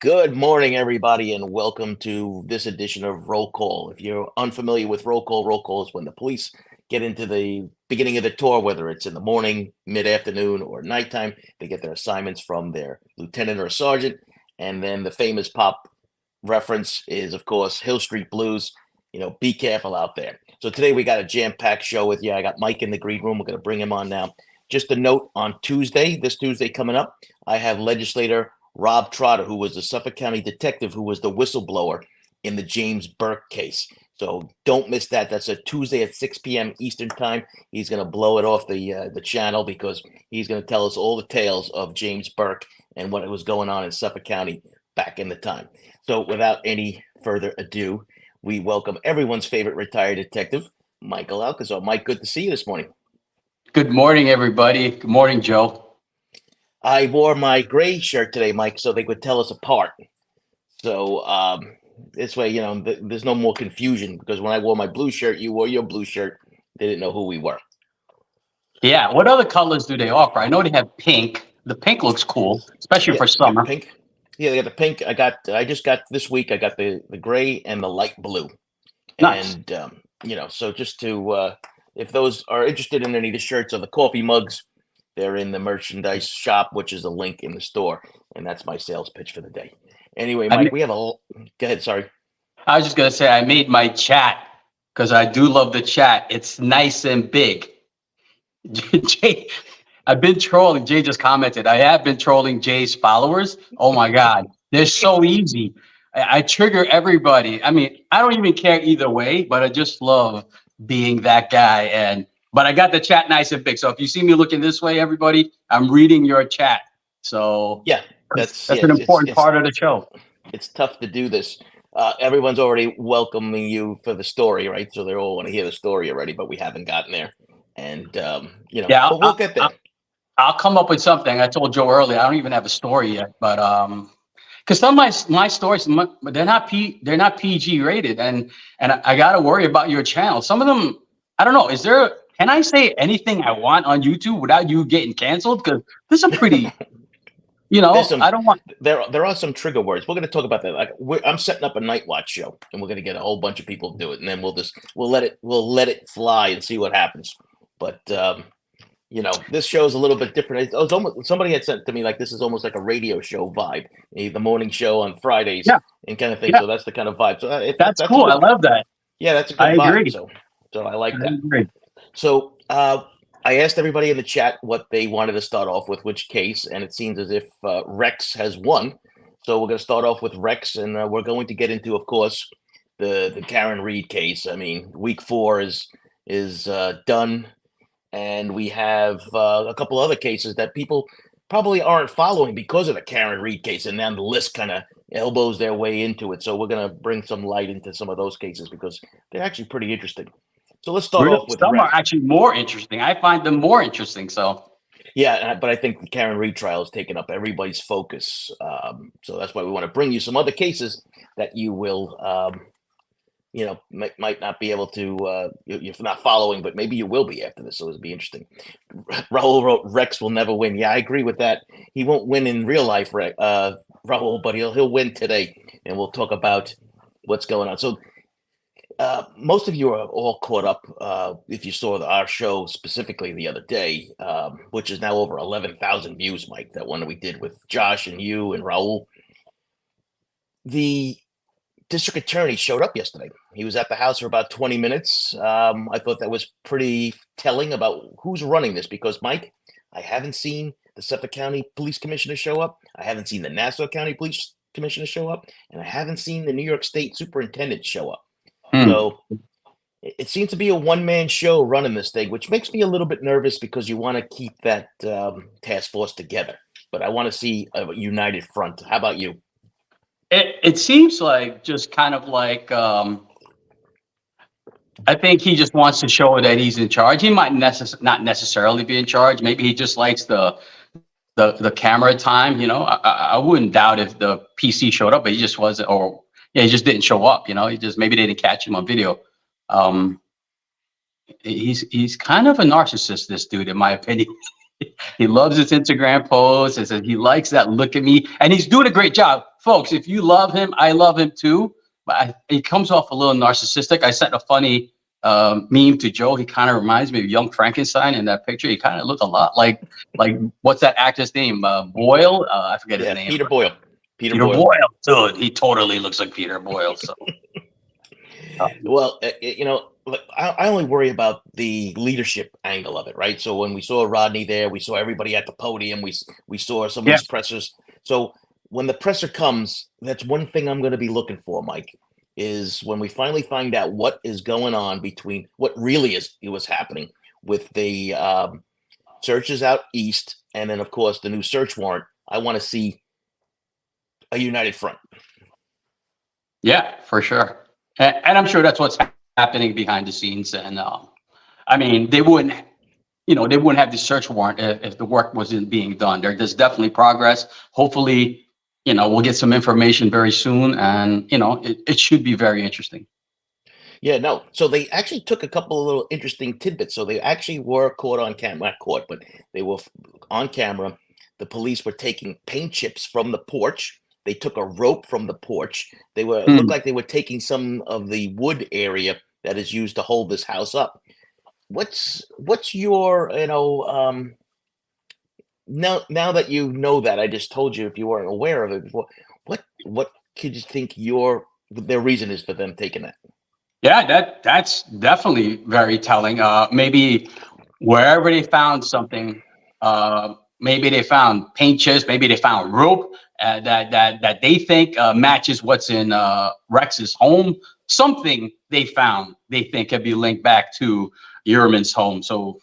Good morning, everybody, and welcome to this edition of Roll Call. If you're unfamiliar with Roll Call is when the police get into the beginning of the tour, whether it's in the morning, mid-afternoon, or nighttime. They get their assignments from their lieutenant or sergeant, and then the famous pop reference is, of course, Hill Street Blues. Be careful out there. So today we got a jam-packed show with you. I got Mike in the green room. We're going to bring him on now. Just a note on this Tuesday coming up, I have legislator Rob Trotter, who was the Suffolk County detective who was the whistleblower in the James Burke case. So don't miss that. That's a Tuesday at 6 p.m. Eastern time. He's going to blow it off the channel because he's going to tell us all the tales of James Burke and what was going on in Suffolk County back in the time. So without any further ado, we welcome everyone's favorite retired detective, Michael Alcazar. Mike, good to see you this morning. Good morning, everybody. Good morning, Joe. I wore my gray shirt today, Mike, so they could tell us apart. So this way, there's no more confusion because when I wore my blue shirt, you wore your blue shirt. They didn't know who we were. Yeah, what other colors do they offer? I know they have pink. The pink looks cool, especially for summer. Pink. Yeah, they got the pink. I just got this week. I got the gray and the light blue. Nice. And so just to if those are interested in any of the shirts or the coffee mugs, they're in the merchandise shop, which is a link in the store, and that's my sales pitch for the day. Anyway, Mike, we have a. Go ahead. Sorry. I was just gonna say I made my chat because I do love the chat. It's nice and big. Jay, I've been trolling. Jay just commented. I have been trolling Jay's followers. Oh my God, they're so easy. I trigger everybody. I mean, I don't even care either way, but I just love being that guy. But I got the chat nice and big. So if you see me looking this way, everybody, I'm reading your chat. So yeah, that's an important part of the show. It's tough to do this. Everyone's already welcoming you for the story, right? So they all want to hear the story already, but we haven't gotten there. And yeah, but we'll get there. I'll come up with something. I told Joe earlier, I don't even have a story yet, but because some of my stories, they're not PG rated, and I got to worry about your channel. Some of them, I don't know. Can I say anything I want on YouTube without you getting canceled? Because this is pretty. I don't want. There are some trigger words. We're going to talk about that. Like I'm setting up a night watch show, and we're going to get a whole bunch of people to do it, and then we'll let it fly and see what happens. But this show is a little bit different. It was almost, somebody had said to me like this is almost like a radio show vibe, the morning show on Fridays, and kind of thing. Yeah. So that's the kind of vibe. So that's cool. I love that. Yeah, that's a good vibe. So I like that. Agree. So I asked everybody in the chat what they wanted to start off with, which case, and it seems as if Rex has won. So we're going to start off with Rex, and we're going to get into, of course, the Karen Reed case. I mean, week 4 is done, and we have a couple other cases that people probably aren't following because of the Karen Reed case, and then the LISK kind of elbows their way into it. So we're going to bring some light into some of those cases because they're actually pretty interesting. So let's start off with some Rex. Are actually more interesting. I find them more interesting. So yeah, but I think the Karen Reed trial has taken up everybody's focus. So that's why we want to bring you some other cases that you will, might not be able to. You're not following, but maybe you will be after this. So it'll be interesting. Raul wrote, "Rex will never win." Yeah, I agree with that. He won't win in real life, Raul, but he'll win today, and we'll talk about what's going on. So. Most of you are all caught up if you saw our show specifically the other day, which is now over 11,000 views, Mike, that one we did with Josh and you and Raul. The district attorney showed up yesterday. He was at the house for about 20 minutes. I thought that was pretty telling about who's running this because, Mike, I haven't seen the Suffolk County Police Commissioner show up. I haven't seen the Nassau County Police Commissioner show up. And I haven't seen the New York State Superintendent show up. So it seems to be a one-man show running this thing, which makes me a little bit nervous because you want to keep that task force together. But I want to see a united front. How about you? It seems like just kind of like I think he just wants to show that he's in charge. He might not necessarily be in charge. Maybe he just likes the camera time. I wouldn't doubt if the PC showed up, but he just wasn't, or he just didn't show up. Maybe they didn't catch him on video. He's kind of a narcissist, this dude, in my opinion. He loves his Instagram posts. And says he likes that look at me, and he's doing a great job, folks. If you love him, I love him too. But he comes off a little narcissistic. I sent a funny meme to Joe. He kind of reminds me of young Frankenstein in that picture. He kind of looked a lot like what's that actor's name? Boyle. I forget his name. Peter Boyle. Peter Boyle, dude. He totally looks like Peter Boyle. So, Well, look, I only worry about the leadership angle of it, right? So when we saw Rodney there, we saw everybody at the podium. We saw some of these pressers. So when the presser comes, that's one thing I'm going to be looking for, Mike, is when we finally find out what is going on between what really was happening with the searches out east, and then of course the new search warrant. I want to see a united front. Yeah, for sure. And I'm sure that's what's happening behind the scenes. And I mean, they wouldn't have the search warrant if the work wasn't being done. There's definitely progress. Hopefully, we'll get some information very soon, and it should be very interesting. Yeah, no. So they actually took a couple of little interesting tidbits. So they actually were caught on camera, not caught, but they were on camera. The police were taking paint chips from the porch. They took a rope from the porch. They were looked like they were taking some of the wood area that is used to hold this house up. What's your now that you know that, I just told you if you weren't aware of it before, what could you think their reason is for them taking that? Yeah, that's definitely very telling. Maybe wherever they found something, maybe they found paint chips, maybe they found rope that they think matches what's in Rex's home. Something they found they think could be linked back to Heuremann's home. So,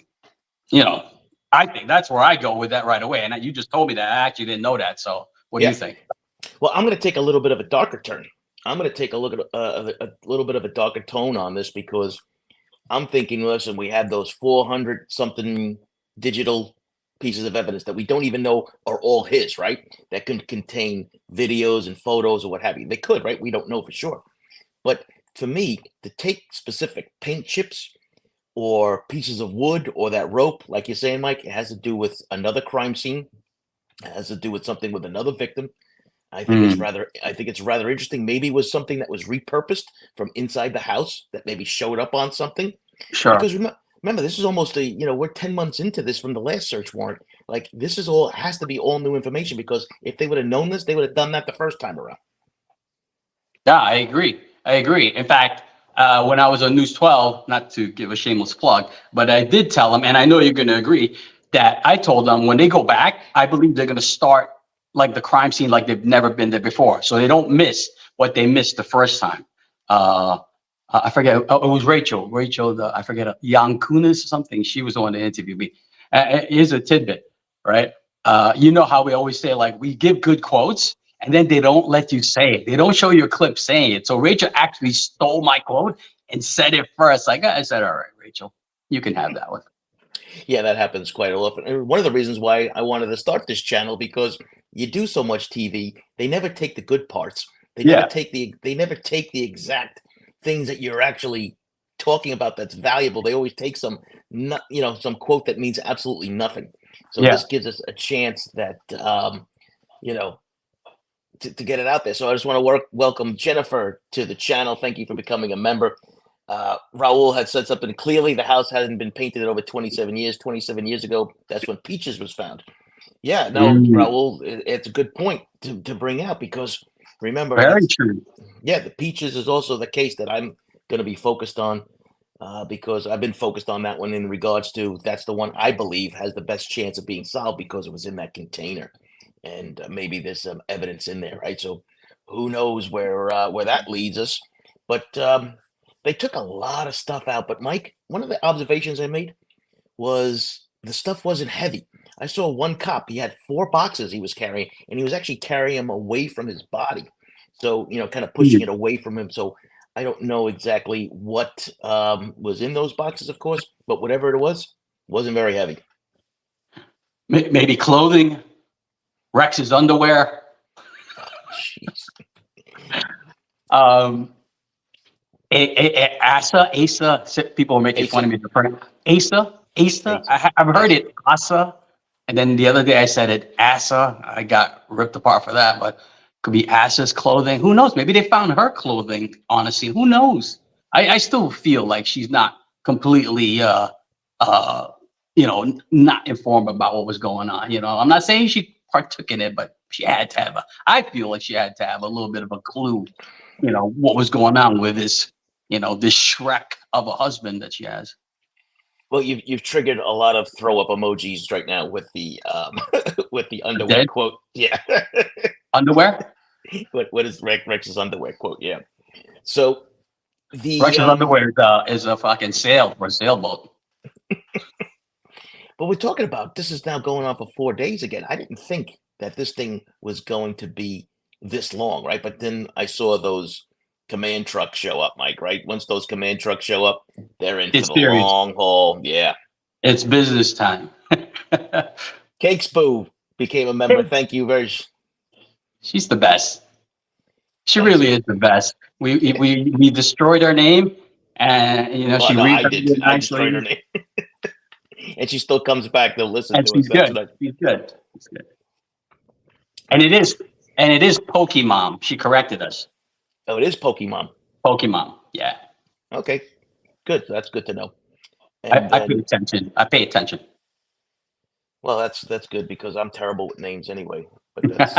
I think that's where I go with that right away. And you just told me that. I actually didn't know that. So what do you think? Well, I'm going to take a little bit of a darker turn. I'm going to take a look at a little bit of a darker tone on this, because I'm thinking, listen, we have those 400 something digital pieces of evidence that we don't even know are all his, right? That can contain videos and photos or what have you. They could, right? We don't know for sure. But for me, to take specific paint chips or pieces of wood or that rope, like you're saying, Mike, it has to do with another crime scene. It has to do with something with another victim. I think it's rather interesting. Maybe it was something that was repurposed from inside the house that maybe showed up on something. Sure. Because remember, this is almost we're 10 months into this from the last search warrant. Like, this has to be all new information, because if they would have known this, they would have done that the first time around. Yeah, I agree. In fact, when I was on News 12, not to give a shameless plug, but I did tell them, and I know you're going to agree, that I told them when they go back, I believe they're going to start like the crime scene like they've never been there before. So they don't miss what they missed the first time. I forget, it was Rachel, I forget, Yankunis or something. She was the one that interviewed me. Here's a tidbit, right? You know how we always say, like, we give good quotes, and then they don't let you say it. They don't show you a clip saying it. So Rachel actually stole my quote and said it first. Like, I said, all right, Rachel, you can have that one. Yeah, that happens quite often. And one of the reasons why I wanted to start this channel, because you do so much TV, they never take the good parts. They never take the exact things that you're actually talking about that's valuable. They always take some quote that means absolutely nothing. So this gives us a chance that to get it out there. So I just want to welcome Jennifer to the channel. Thank you for becoming a member. Raul had said something clearly. The house hadn't been painted in over 27 years. 27 years ago, that's when Peaches was found. Yeah, no, Raul, it's a good point to bring out, because remember, very true. Yeah, the Peaches is also the case that I'm going to be focused on, because I've been focused on that one in regards to that's the one I believe has the best chance of being solved, because it was in that container, and maybe there's some evidence in there, right? So who knows where that leads us? But they took a lot of stuff out. But Mike, one of the observations I made was the stuff wasn't heavy. I saw one cop, he had 4 boxes he was carrying, and he was actually carrying them away from his body. So, kind of pushing it away from him. So I don't know exactly what was in those boxes, of course, but whatever it was, wasn't very heavy. Maybe clothing, Rex's underwear. Jeez. Asa, people are making fun of me. Asa, I've heard it. Asa. And then the other day I said it, Asa. I got ripped apart for that, but could be Asa's clothing. Who knows? Maybe they found her clothing on a scene. Who knows? I still feel like she's not completely, not informed about what was going on. I'm not saying she partook in it, but she had to have I feel like she had to have a little bit of a clue, what was going on with this, this Shrek of a husband that she has. Well, you've triggered a lot of throw up emojis right now with the with the underwear Dead? quote. Yeah. Underwear? What is Rex's underwear quote? Yeah. So Rex's the underwear is a fucking sail for a sailboat. but we're talking about this is now going on for 4 days again. I didn't think that this thing was going to be this long, right? But then I saw those command trucks show up, Mike, right? Once those command trucks show up, they're in for It's the serious. long haul. Yeah. It's business time. Cakes Boo became a member. Thank you very She's the best. She Thanks. really is the best. We destroyed her name, and Well, she no, reads I did. I destroyed her name. And she still comes back to listen and to she's us. That's good. what She's good. She's good. And it is Pokemon. She corrected us. Oh, it is Pokemon. Pokemon. Yeah. Okay. Good. That's good to know. I And pay attention. I pay attention. well, that's good because I'm terrible with names anyway. But that's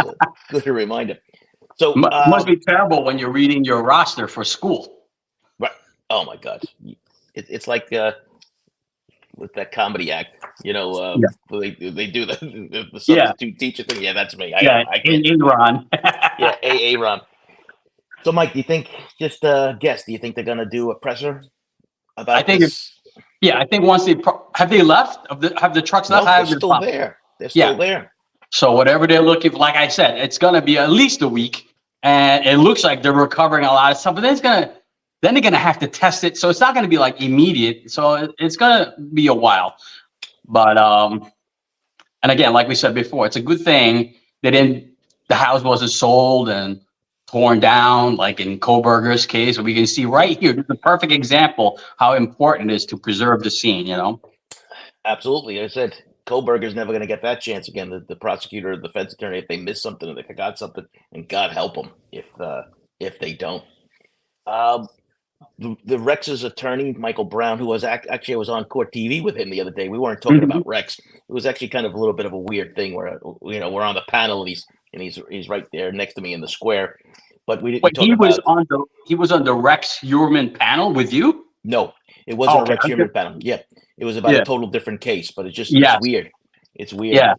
good to remind him. So It must be terrible when you're reading your roster for school. right. Oh my God. It's like with that comedy act, Yeah. they do the substitute teacher thing. Yeah, that's me. I can't. Ron. Yeah, Ron. So, Mike, do you think, just guess, do you think they're going to do a presser about I think this? I think once have they left? Have the trucks left? No, they're still there. They're still there. So whatever they're looking for, like I said, it's going to be at least a week, and it looks like they're recovering a lot of stuff. But then they're going to have to test it, so it's not going to be like immediate. So it's going to be a while. But and again, like we said before, it's a good thing the house wasn't sold and torn down like in Koberger's case. We can see right here, this is a perfect example how important it is to preserve the scene. Absolutely. I said Koberger's never going to get that chance again. The prosecutor, the defense attorney, if they miss something, if they forgot something, and God help them if they don't. The Rex's attorney, Michael Brown, who was actually I was on court TV with him the other day. We weren't talking about Rex. It was actually kind of a little bit of a weird thing where we're on the panel and he's right there next to me in the square. But we didn't. But he was on the Rex Heuremann panel with you. No, it wasn't a Rex Heuremann panel. Yeah, it was about a total different case. But it's weird. It's weird. Yeah.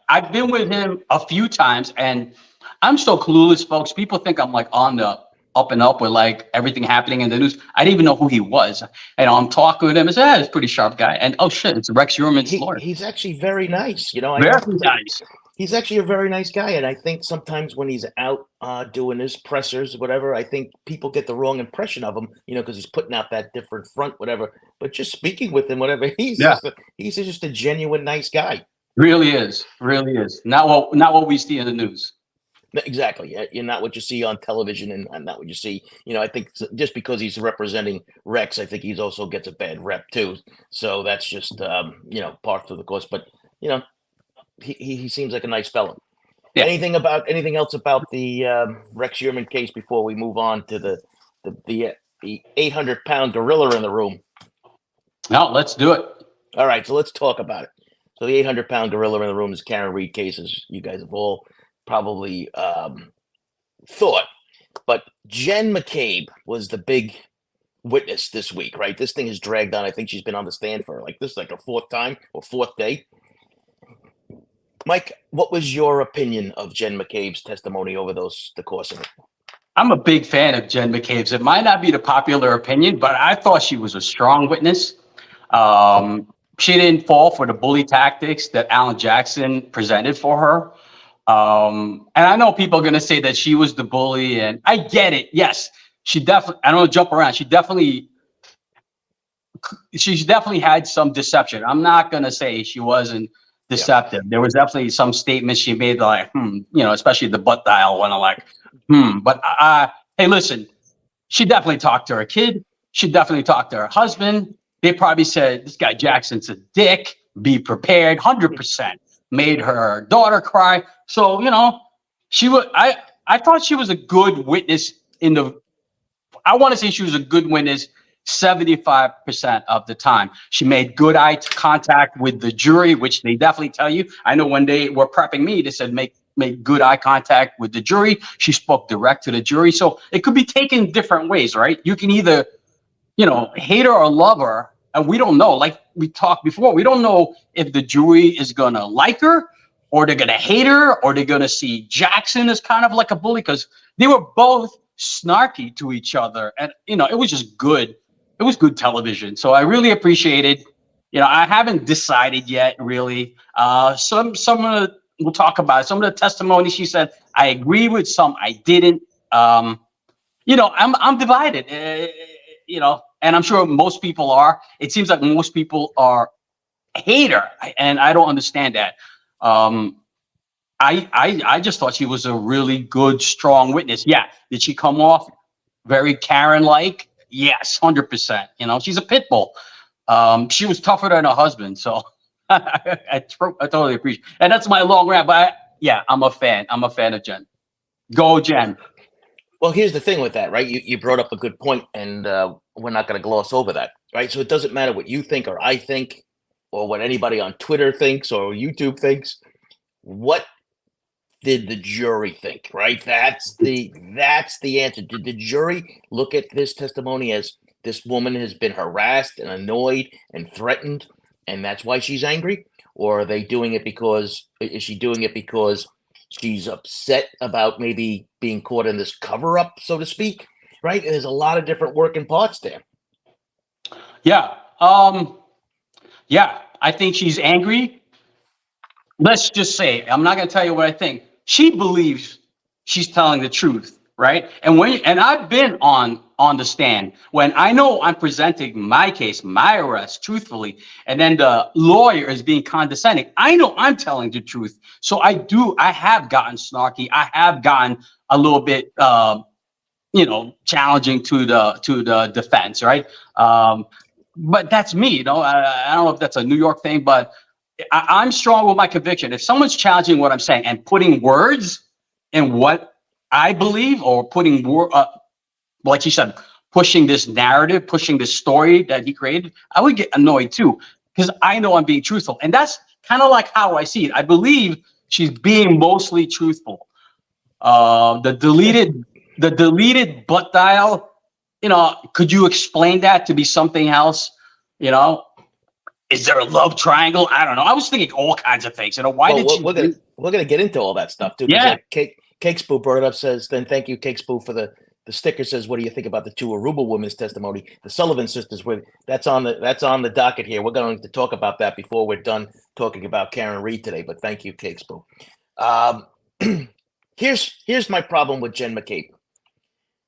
I've been with him a few times, and I'm so clueless, folks. People think I'm like on the up and up with like everything happening in the news. I didn't even know who he was. And I'm talking with him. I said, he's a pretty sharp guy. And oh shit, it's Rex Heuermann's lawyer. He's actually very nice. Very nice. He's actually a very nice guy. And I think sometimes when he's out doing his pressers, whatever, I think people get the wrong impression of him, because he's putting out that different front, whatever. But just speaking with him, whatever, he's just a genuine nice guy. Really is. Really is. Not what we see in the news. Exactly. You're not what you see on television and not what you see. I think just because he's representing Rex, I think he's also gets a bad rep too. So that's just, part of the course. But, he seems like a nice fellow. Yeah. Anything else about the Rex Heuermann case before we move on to the 800-pound gorilla in the room? No, let's do it. All right. So let's talk about it. So the 800-pound gorilla in the room is Karen Reed case, as you guys have all probably thought, but Jen McCabe was the big witness this week, right? This thing has dragged on. I think she's been on the stand for this is like a fourth day. Mike, what was your opinion of Jen McCabe's testimony over the course of it? I'm a big fan of Jen McCabe's. It might not be the popular opinion, but I thought she was a strong witness. She didn't fall for the bully tactics that Alan Jackson presented for her. And I know people are going to say that she was the bully, and I get it. Yes, she definitely, I don't want to jump around. She's definitely had some deception. I'm not going to say she wasn't deceptive. Yeah. There was definitely some statements she made like, especially the butt dial one. I'm like, but hey, listen, she definitely talked to her kid. She definitely talked to her husband. They probably said, this guy Jackson's a dick. be prepared, 100%. Made her daughter cry. So, I thought she was a good witness I want to say she was a good witness 75% of the time. She made good eye contact with the jury, which they definitely tell you. I know when they were prepping me, they said make good eye contact with the jury. She spoke direct to the jury. So it could be taken different ways, right? You can either, hate her or love her. And we don't know. Like we talked before, we don't know if the jury is going to like her or they're going to hate her or they're going to see Jackson as kind of like a bully, because they were both snarky to each other. And, it was just good. It was good television. So I really appreciated, I haven't decided yet, really. Some of the, we'll talk about it. Some of the testimony, she said, I agree with some, I didn't. I'm divided, and I'm sure most people are. It seems like most people are hate her, and I don't understand that. I just thought she was a really good, strong witness. Yeah. Did she come off very Karen-like? Yes, 100%. She's a pit bull. She was tougher than her husband. So I totally appreciate it. And that's my long rant. But I'm a fan. I'm a fan of Jen. Go, Jen. Well, here's the thing with that, right? You brought up a good point, and we're not going to gloss over that, right? So it doesn't matter what you think or I think or what anybody on Twitter thinks or YouTube thinks. What did the jury think, right? That's the answer. Did the jury look at this testimony as this woman has been harassed and annoyed and threatened, and that's why she's angry? Or are they doing it because, is she doing it because she's upset about maybe being caught in this cover up, so to speak, right? There's a lot of different working parts there. Yeah. I think she's angry. Let's just say, I'm not going to tell you what I think. She believes she's telling the truth, right? And I've been on the stand when I know I'm presenting my case, my arrest, truthfully, and then the lawyer is being condescending. I know I'm telling the truth. So I have gotten snarky. I have gotten a little bit, challenging to the defense, right? But that's me, I don't know if that's a New York thing, but I'm strong with my conviction. If someone's challenging what I'm saying and putting words in what I believe, or putting like you said, pushing this narrative, pushing this story that he created, I would get annoyed too, because I know I'm being truthful. And that's kind of like how I see it. I believe she's being mostly truthful. The deleted butt dial, could you explain that to be something else? Is there a love triangle? I don't know. I was thinking all kinds of things. Why did she? We're gonna get into all that stuff too. Yeah. Cake Spoo brought it up. Says, then thank you, Cake Spoo, for the sticker. Says, what do you think about the two Aruba women's testimony? The Sullivan sisters. That's on the docket here. We're going to talk about that before we're done talking about Karen Reed today. But thank you, Cake Spoo. Here's my problem with Jen McCabe.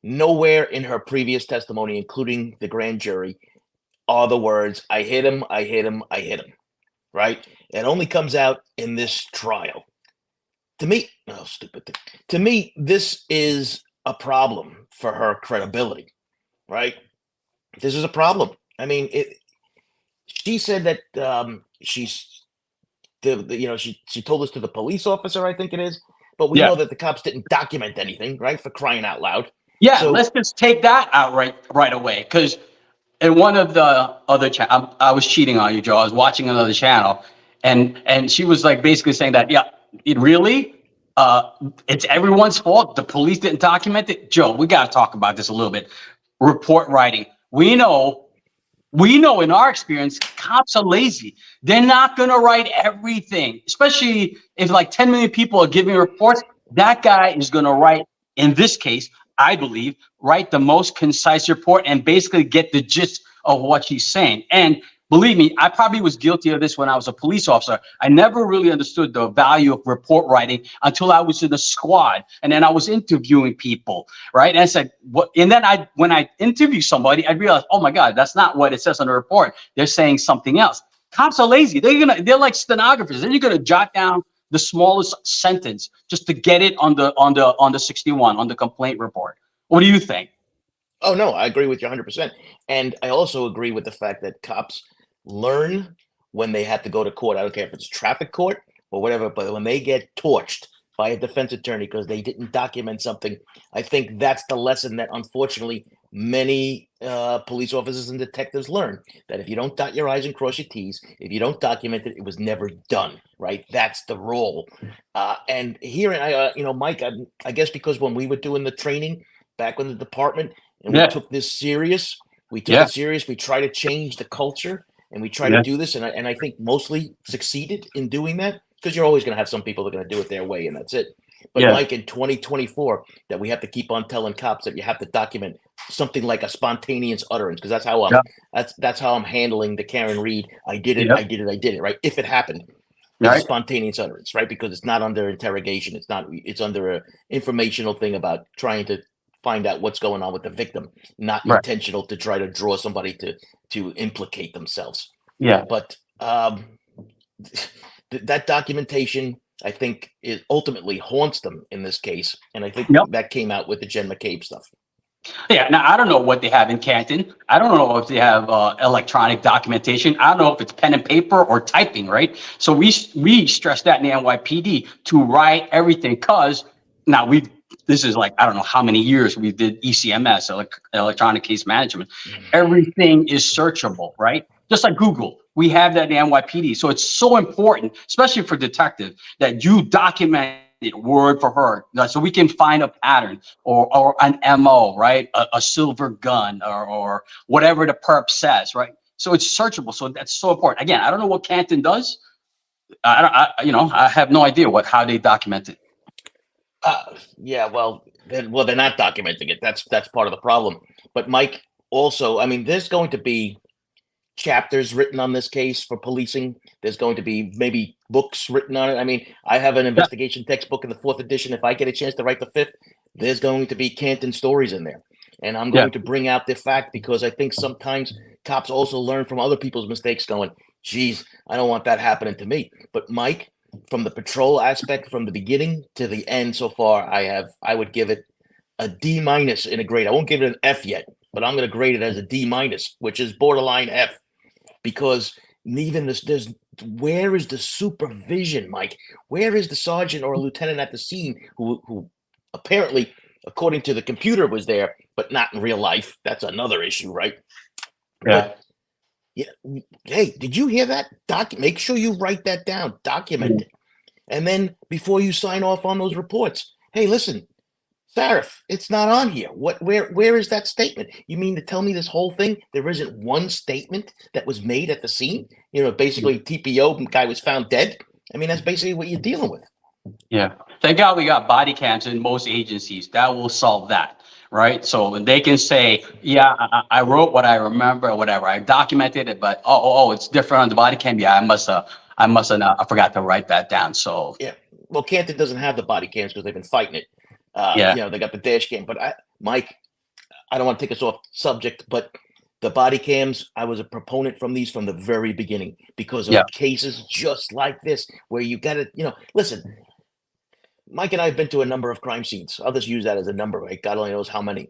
Nowhere in her previous testimony, including the grand jury, are the words, I hit him, I hit him, I hit him, right? It only comes out in this trial. To me, to me, this is a problem for her credibility, right? This is a problem. I mean, she said that she told this to the police officer, I think it is, but we know that the cops didn't document anything, right? For crying out loud. Yeah, so let's just take that out right away, because in one of the other I was cheating on you, Joe. I was watching another channel, and she was like basically saying that, it's everyone's fault. The police didn't document it. Joe, we got to talk about this a little bit. Report writing. We know in our experience, cops are lazy. They're not going to write everything, especially if like 10 million people are giving reports. That guy is going to write, in this case, I believe, write the most concise report and basically get the gist of what she's saying. And believe me, I probably was guilty of this when I was a police officer. I never really understood the value of report writing until I was in a squad, and then I was interviewing people, right? And I said, what? And then when I interview somebody, I realized, oh my God, that's not what it says on the report. They're saying something else. Cops are lazy. They're like stenographers. They're gonna jot down the smallest sentence just to get it on the 61, on the complaint report. What do you think? Oh no, I agree with you 100%. And I also agree with the fact that cops learn when they have to go to court. I don't care if it's traffic court or whatever, but when they get torched by a defense attorney because they didn't document something, I think that's the lesson that unfortunately many police officers and detectives learn, that if you don't dot your I's and cross your T's, if you don't document it, it was never done, right? That's the role. And here, Mike, I guess because when we were doing the training back in the department and we Yeah. took this serious, we took Yeah. it serious, we try to change the culture and we try Yeah. to do this. And I think mostly succeeded in doing that, because you're always going to have some people that are going to do it their way and that's it. But Yeah. Mike, in 2024, that we have to keep on telling cops that you have to document something like a spontaneous utterance, because that's how I'm Yeah. that's how I'm handling the Karen Reed. I did it, Yeah. I did it, I did it, right? If it happened, is a Right. spontaneous utterance, right? Because it's not under interrogation. It's under a informational thing about trying to find out what's going on with the victim, not Right. intentional to try to draw somebody to implicate themselves. Yeah. But that documentation, I think, it ultimately haunts them in this case, and I think Yep. that came out with the Jen McCabe stuff. Yeah. Now I don't know what they have in Canton. I don't know if they have electronic documentation. I don't know if it's pen and paper or typing. Right. So we stress that in the NYPD to write everything, because now this is like, I don't know how many years we did ECMS, electronic case management. Everything is searchable, right? Just like Google, we have that in the NYPD. So it's so important, especially for detective, that you document it word for word, so we can find a pattern or an MO, right? A silver gun or whatever the perp says, right? So it's searchable. So that's so important. Again, I don't know what Canton does. I have no idea how they document it. Yeah, well, they're not documenting it. That's part of the problem. But Mike, also, I mean, there's going to be chapters written on this case for policing. There's going to be maybe books written on it. I mean, I have an Yeah. investigation textbook in the 4th edition. If I get a chance to write the 5th, there's going to be Canton stories in there. And I'm Yeah. going to bring out the fact, because I think sometimes cops also learn from other people's mistakes, going, geez, I don't want that happening to me. But Mike, from the patrol aspect, from the beginning to the end so far, I would give it a D- in a grade. I won't give it an F yet, but I'm going to grade it as a D-, which is borderline F, because even there's where is the supervision, Mike? Where is the sergeant or lieutenant at the scene who apparently, according to the computer, was there, but not in real life? That's another issue, right? Yeah. But yeah, hey, did you hear that? Make sure you write that down, document it, and then before you sign off on those reports, hey, listen, Sarif, it's not on here. Where is that statement? You mean to tell me this whole thing, there isn't one statement that was made at the scene? Basically TPO guy was found dead. I mean, that's basically what you're dealing with. Yeah. Thank God we got body cams in most agencies. That will solve that, right? So they can say, yeah, I wrote what I remember or whatever. I documented it, but it's different on the body cam. Yeah, I forgot to write that down. So Yeah. Well, Canton doesn't have the body cams because they've been fighting it. yeah. They got the dash cam. But Mike, I don't want to take us off subject, but the body cams, I was a proponent from these from the very beginning, because of Yeah. cases just like this where you got to, listen, Mike and I have been to a number of crime scenes. I'll just use that as a number, right? God only knows how many.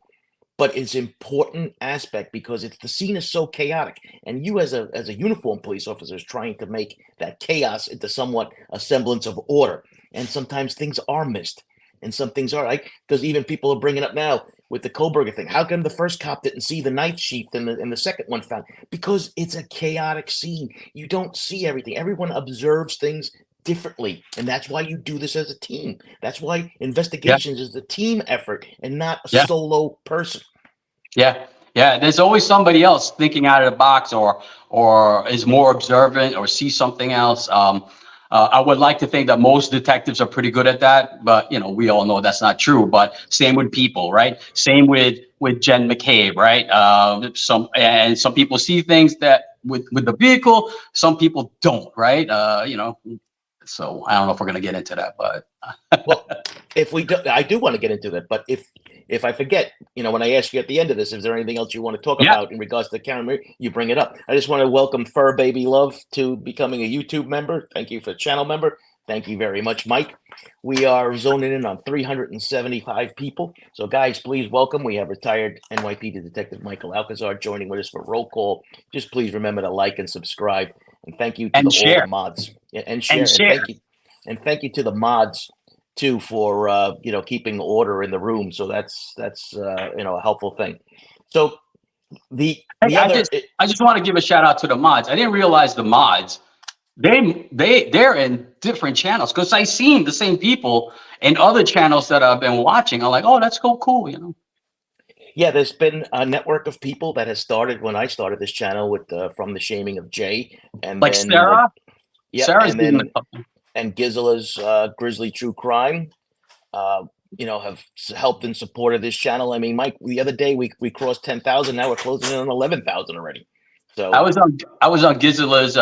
But it's important aspect because the scene is so chaotic, and you as a uniformed police officer is trying to make that chaos into somewhat a semblance of order. And sometimes things are missed, and some things are like, because even people are bringing up now with the Koberger thing. How come the first cop didn't see the knife sheath and the second one found? Because it's a chaotic scene. You don't see everything. Everyone observes things differently, and that's why you do this as a team. That's why Yeah. investigations is a team effort and not a Yeah. solo person. Yeah. Yeah. There's always somebody else thinking out of the box or is more observant or sees something else. I would like to think that most detectives are pretty good at that, but we all know that's not true. But same with people, right? Same with Jen McCabe, right? Some people see things that with the vehicle, some people don't, right? So I don't know if we're gonna get into that, but Well, if we do, I do want to get into that, but if I forget, when I ask you at the end of this, is there anything else you want to talk yeah. about in regards to Karen Murray, you bring it up. I just want to welcome Fur Baby Love to becoming a YouTube member. Thank you for channel member. Thank you very much, Mike. We are zoning in on 375 people. So guys, please welcome. We have retired NYPD Detective Michael Alcazar joining with us for roll call. Just please remember to like and subscribe. And thank you to And all the share. mods. Yeah, and And share. share. And thank you to the mods too for keeping order in the room. So that's a helpful thing. So the Hey, the other I just want to give a shout out to the mods. I didn't realize the mods, they're in different channels, because I seen the same people in other channels that I've been watching. I'm like, oh, that's so cool, you know. Yeah, there's been a network of people that has started when I started this channel with from the shaming of Jay, and Like then Sarah. Sarah's and doing then the and Gizela's Grizzly True Crime, have helped and supported this channel. I mean, Mike, the other day we crossed 10,000. Now we're closing in on 11,000 already. So I was on Gizela's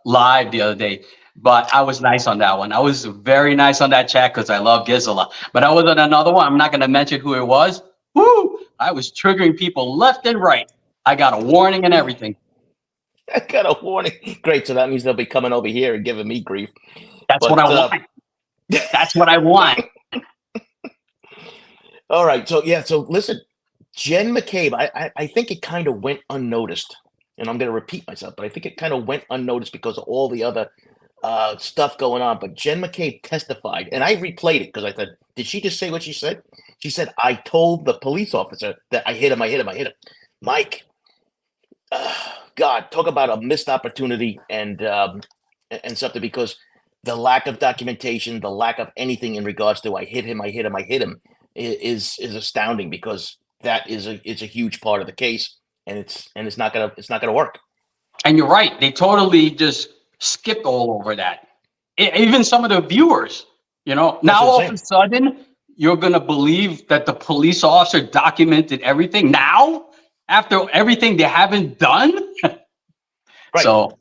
live the other day, but I was nice on that one. I was very nice on that chat because I love Gizela. But I was on another one. I'm not going to mention who it was. Woo! I was triggering people left and right. I got a warning and everything. I got a warning. Great. So that means they'll be coming over here and giving me grief. That's what I want. That's what I want. All right. So yeah. So listen, Jen McCabe. I think it kind of went unnoticed, and I'm going to repeat myself, but I think it kind of went unnoticed because of all the other stuff going on. But Jen McCabe testified, and I replayed it because I thought, did she just say what she said? She said, "I told the police officer that I hit him. I hit him. I hit him." Mike, God, talk about a missed opportunity and something, because the lack of documentation, the lack of anything in regards to I hit him, I hit him, I hit him is astounding, because that is it's a huge part of the case, and it's not gonna work. And you're right. They totally just skipped all over that. Even some of the viewers, you know, now all of a sudden you're going to believe that the police officer documented everything now after everything they haven't done. Right. So,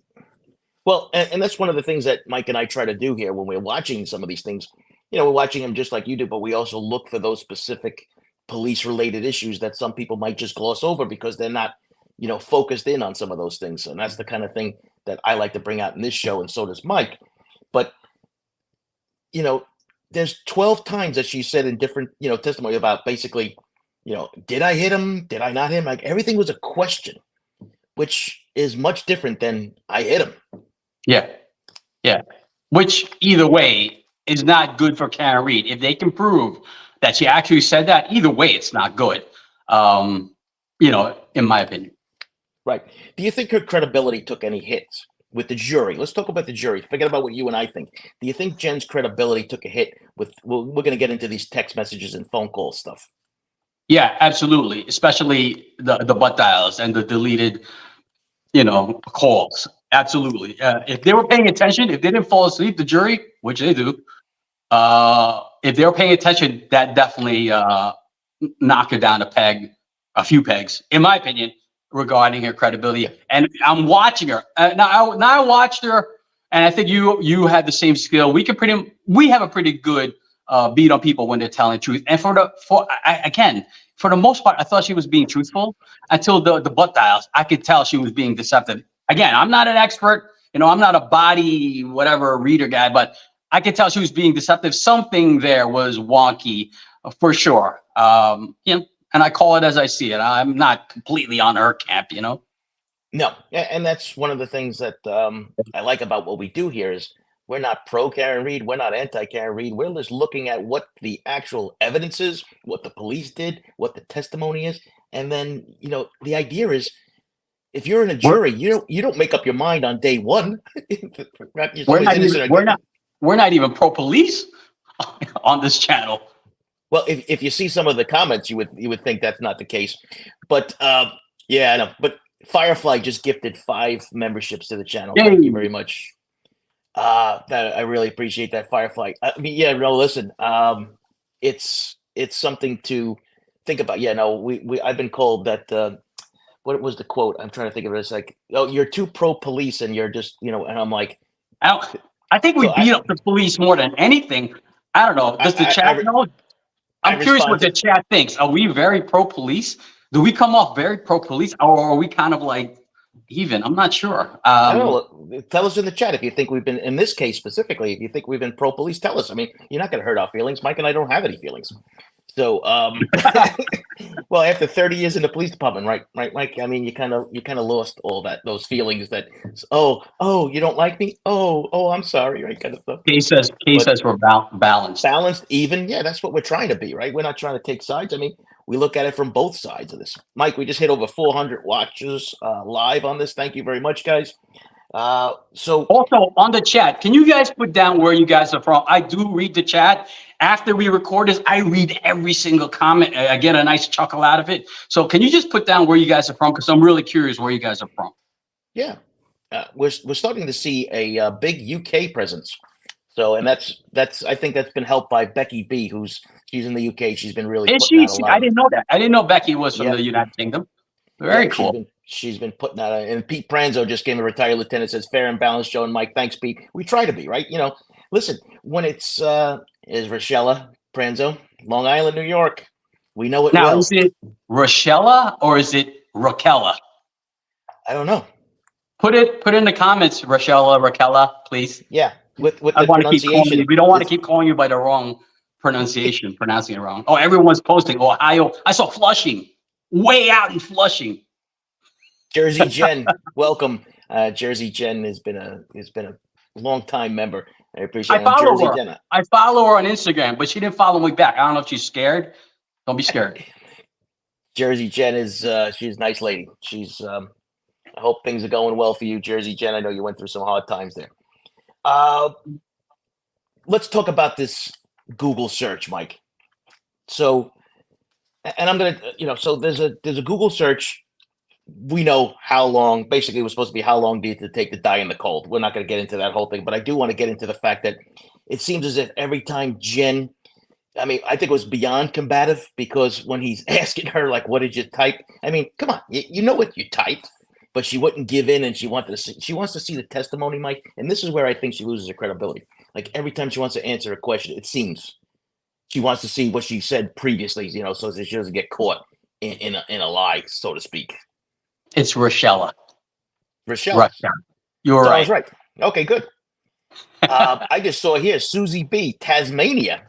well, and that's one of the things that Mike and I try to do here when we're watching some of these things. We're watching them just like you do, but we also look for those specific police related issues that some people might just gloss over because they're not focused in on some of those things. And that's the kind of thing that I like to bring out in this show, and so does Mike. But there's 12 times that she said in different testimony about basically, did I hit him, did I not hit him? Like, everything was a question, which is much different than I hit him. Yeah, which either way is not good for Karen Reed. If they can prove that she actually said that, either way it's not good, in my opinion. Right. Do you think her credibility took any hits with the jury? Let's talk about the jury. Forget about what you and I think. Do you think Jen's credibility took a hit with? We're going to get into these text messages and phone call stuff. Yeah, absolutely. Especially the butt dials and the deleted, calls. Absolutely. If they were paying attention, if they didn't fall asleep, the jury, which they do, if they were paying attention, that definitely knocked her down a few pegs, in my opinion, regarding her credibility. Yeah. And I'm watching her now. I watched her, and I think you had the same skill. We have a pretty good beat on people when they're telling the truth. And for the most part, I thought she was being truthful until the butt dials. I could tell she was being deceptive. Again, I'm not an expert. I'm not a body whatever reader guy, but I could tell she was being deceptive. Something there was wonky for sure. And I call it as I see it. I'm not completely on her camp, No, and that's one of the things that I like about what we do here is we're not pro Karen Reed, we're not anti Karen Reed. We're just looking at what the actual evidence is, what the police did, what the testimony is, and then the idea is, if you're in a jury, you don't make up your mind on day one. We're not even pro police on this channel. Well, if you see some of the comments, you would think that's not the case, but yeah, I know. But Firefly just gifted 5 memberships to the channel. Yay. Thank you very much. That I really appreciate that, Firefly. I mean, yeah, no, listen, it's something to think about. Yeah, no, I've been called that. What was the quote? I'm trying to think of it. It's like, oh, you're too pro police, and you're just, and I'm like, I think we beat up the police more than anything. I don't know. Does the chat know? I'm curious what the chat thinks. Are we very pro police? Do we come off very pro police, or are we kind of like even? I'm not sure. I don't know. Tell us in the chat if you think we've been, in this case specifically, if you think we've been pro police. Tell us. I mean, you're not going to hurt our feelings. Mike and I don't have any feelings. So, well, after 30 years in the police department, right, Mike. I mean, you kind of lost all those feelings that, oh, you don't like me? Oh, I'm sorry, right, kind of stuff. Case But says we're balanced. balanced, even, yeah, that's what we're trying to be, right? We're not trying to take sides. I mean, we look at it from both sides of this. Mike, we just hit over 400 watchers live on this. Thank you very much, guys. So Also, on the chat, can you guys put down where you guys are from? I do read the chat. After we record this, I read every single comment. I get a nice chuckle out of it. So can you just put down where you guys are from? Because I'm really curious where you guys are from. yeah, we're starting to see a big UK presence. So, and that's I think that's been helped by Becky B, she's in the UK. She's been really Is putting she? out a lot I of, didn't know that. I didn't know Becky was from yep, the United Kingdom. Very yep. cool. She's been putting out, and Pete Pranzo just came a retired lieutenant, says fair and balanced, Joe and Mike. Thanks, Pete. We try to be, right. Listen, when it's is Rochella Pranzo, Long Island, New York. We know it Now, well. is it Rochella or is it Raquella? I don't know. Put in the comments, Raquella, please. Yeah, with I the want to keep calling pronunciation. you. We don't want to keep calling you by the wrong pronunciation, pronouncing it wrong. Oh, everyone's posting Ohio. I saw Flushing, way out in Flushing. Jersey Jen, welcome. Jersey Jen has been a long time member. I appreciate I it. follow Jersey her. Jen. I follow her on Instagram, but she didn't follow me back. I don't know if she's scared. Don't be scared. Jersey Jen is she's a nice lady. I hope things are going well for you, Jersey Jen. I know you went through some hard times there. Let's talk about this Google search, Mike. So, and I'm gonna, so there's a Google search. We know how long. Basically, it was supposed to be how long did it take to die in the cold. We're not going to get into that whole thing, but I do want to get into the fact that it seems as if every time Jen, I mean, I think it was beyond combative, because when he's asking her, like, what did you type? I mean, come on, you know what you typed, but she wouldn't give in, and she wants to see the testimony, Mike. And this is where I think she loses her credibility. Like, every time she wants to answer a question, it seems she wants to see what she said previously, so that she doesn't get caught in a lie, so to speak. It's Rochella. Rochelle. Right. You're So right. I was right. Okay, good. I just saw here Susie B, Tasmania,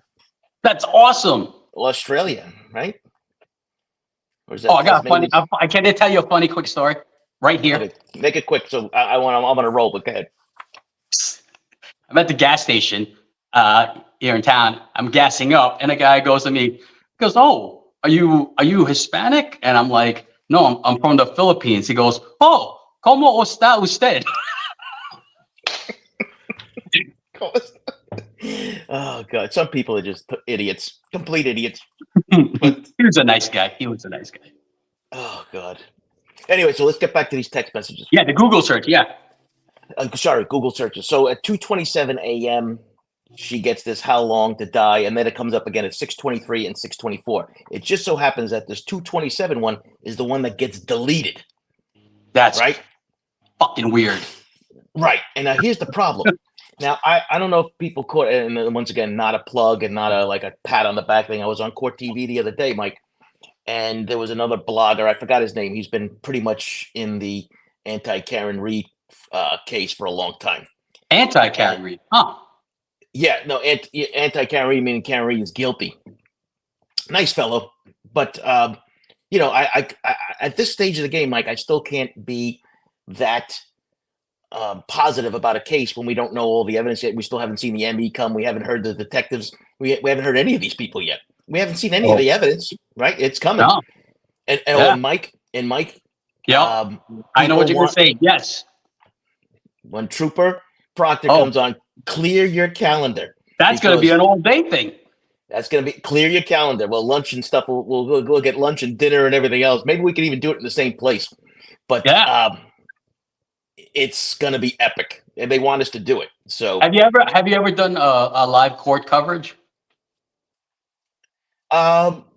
That's awesome. Australia, right? Or is that Oh, I got a funny. Tasmania? I can tell you a funny quick story right here. Okay, make it quick. So I'm gonna roll, but go ahead. I'm at the gas station here in town. I'm gassing up, and a guy goes to me. He goes, "Oh, are you Hispanic?" And I'm like, "No, I'm from the Philippines." He goes, "Oh, ¿cómo está usted?" Oh God, some people are just idiots, complete idiots. But he was a nice guy. Oh God. Anyway, so let's get back to these text messages. Yeah, the Google search. Yeah. Sorry, Google searches. So at 2:27 a.m., she gets this how long to die, and then it comes up again at 6:23 and 6:24. It just so happens that this 2:27 one is the one that gets deleted. That's right. Fucking weird. Right. And now here's the problem. Now, I don't know if people caught it, and once again, not a plug and not a pat on the back thing. I was on Court TV the other day, Mike, and there was another blogger. I forgot his name. He's been pretty much in the anti-Karen Reed case for a long time. Anti-Karen Reed, huh? Yeah, no, anti-Karen Reed, meaning Karen Reed is guilty. Nice fellow, but I at this stage of the game, Mike, I still can't be that positive about a case when we don't know all the evidence yet. We still haven't seen the ME come. We haven't heard the detectives. We haven't heard any of these people yet. We haven't seen any of the evidence. Right? It's coming. No. And Mike. Yeah. I know what you're gonna say. Yes. When Trooper Proctor comes on, clear your calendar. That's gonna be an all day thing. That's gonna be clear your calendar. Well, lunch and stuff. We'll get lunch and dinner and everything else. Maybe we can even do it in the same place. But it's gonna be epic, and they want us to do it. So have you ever done a live court coverage?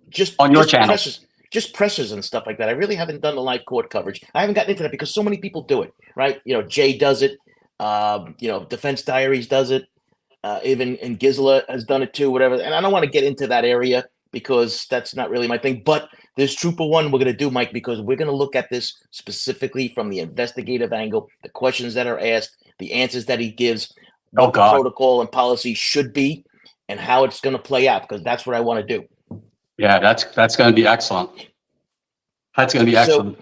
Just on your channel. Just pressers and stuff like that. I really haven't done the live court coverage. I haven't gotten into that because so many people do it, right? Jay does it. Defense Diaries does it. Even and Gizla has done it too, whatever. And I don't want to get into that area because that's not really my thing. But this Trooper one we're going to do, Mike, because we're going to look at this specifically from the investigative angle, the questions that are asked, the answers that he gives, what the protocol and policy should be, and how it's going to play out, because that's what I want to do. Yeah, that's going to be excellent. That's going to be excellent.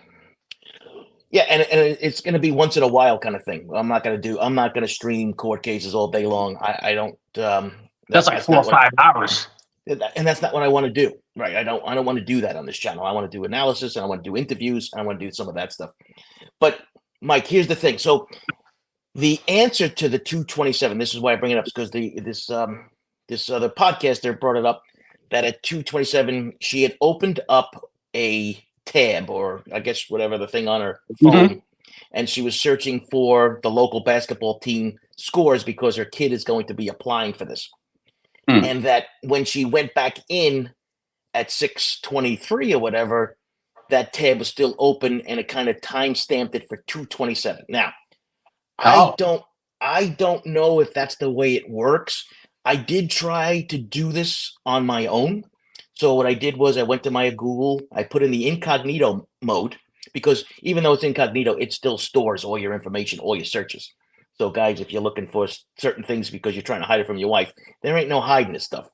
Yeah, and it's going to be once in a while kind of thing. I'm not going to stream court cases all day long. I don't. That's like 4 or 5 hours. And that's not what I want to do. Right. I don't want to do that on this channel. I want to do analysis, and I want to do interviews, and I want to do some of that stuff. But Mike, here's the thing. So the answer to the 227, this is why I bring it up, because this other podcaster brought it up that at 227 she had opened up a tab, or I guess whatever the thing on her phone, and she was searching for the local basketball team scores because her kid is going to be applying for this. And that when she went back in at 6:23 or whatever, that tab was still open, and it kind of time stamped it for 227. Now, I don't know if that's the way it works. I did try to do this on my own. So what I did was I went to my Google, I put in the incognito mode, because even though it's incognito, it still stores all your information, all your searches. So guys, if you're looking for certain things because you're trying to hide it from your wife, there ain't no hiding this stuff.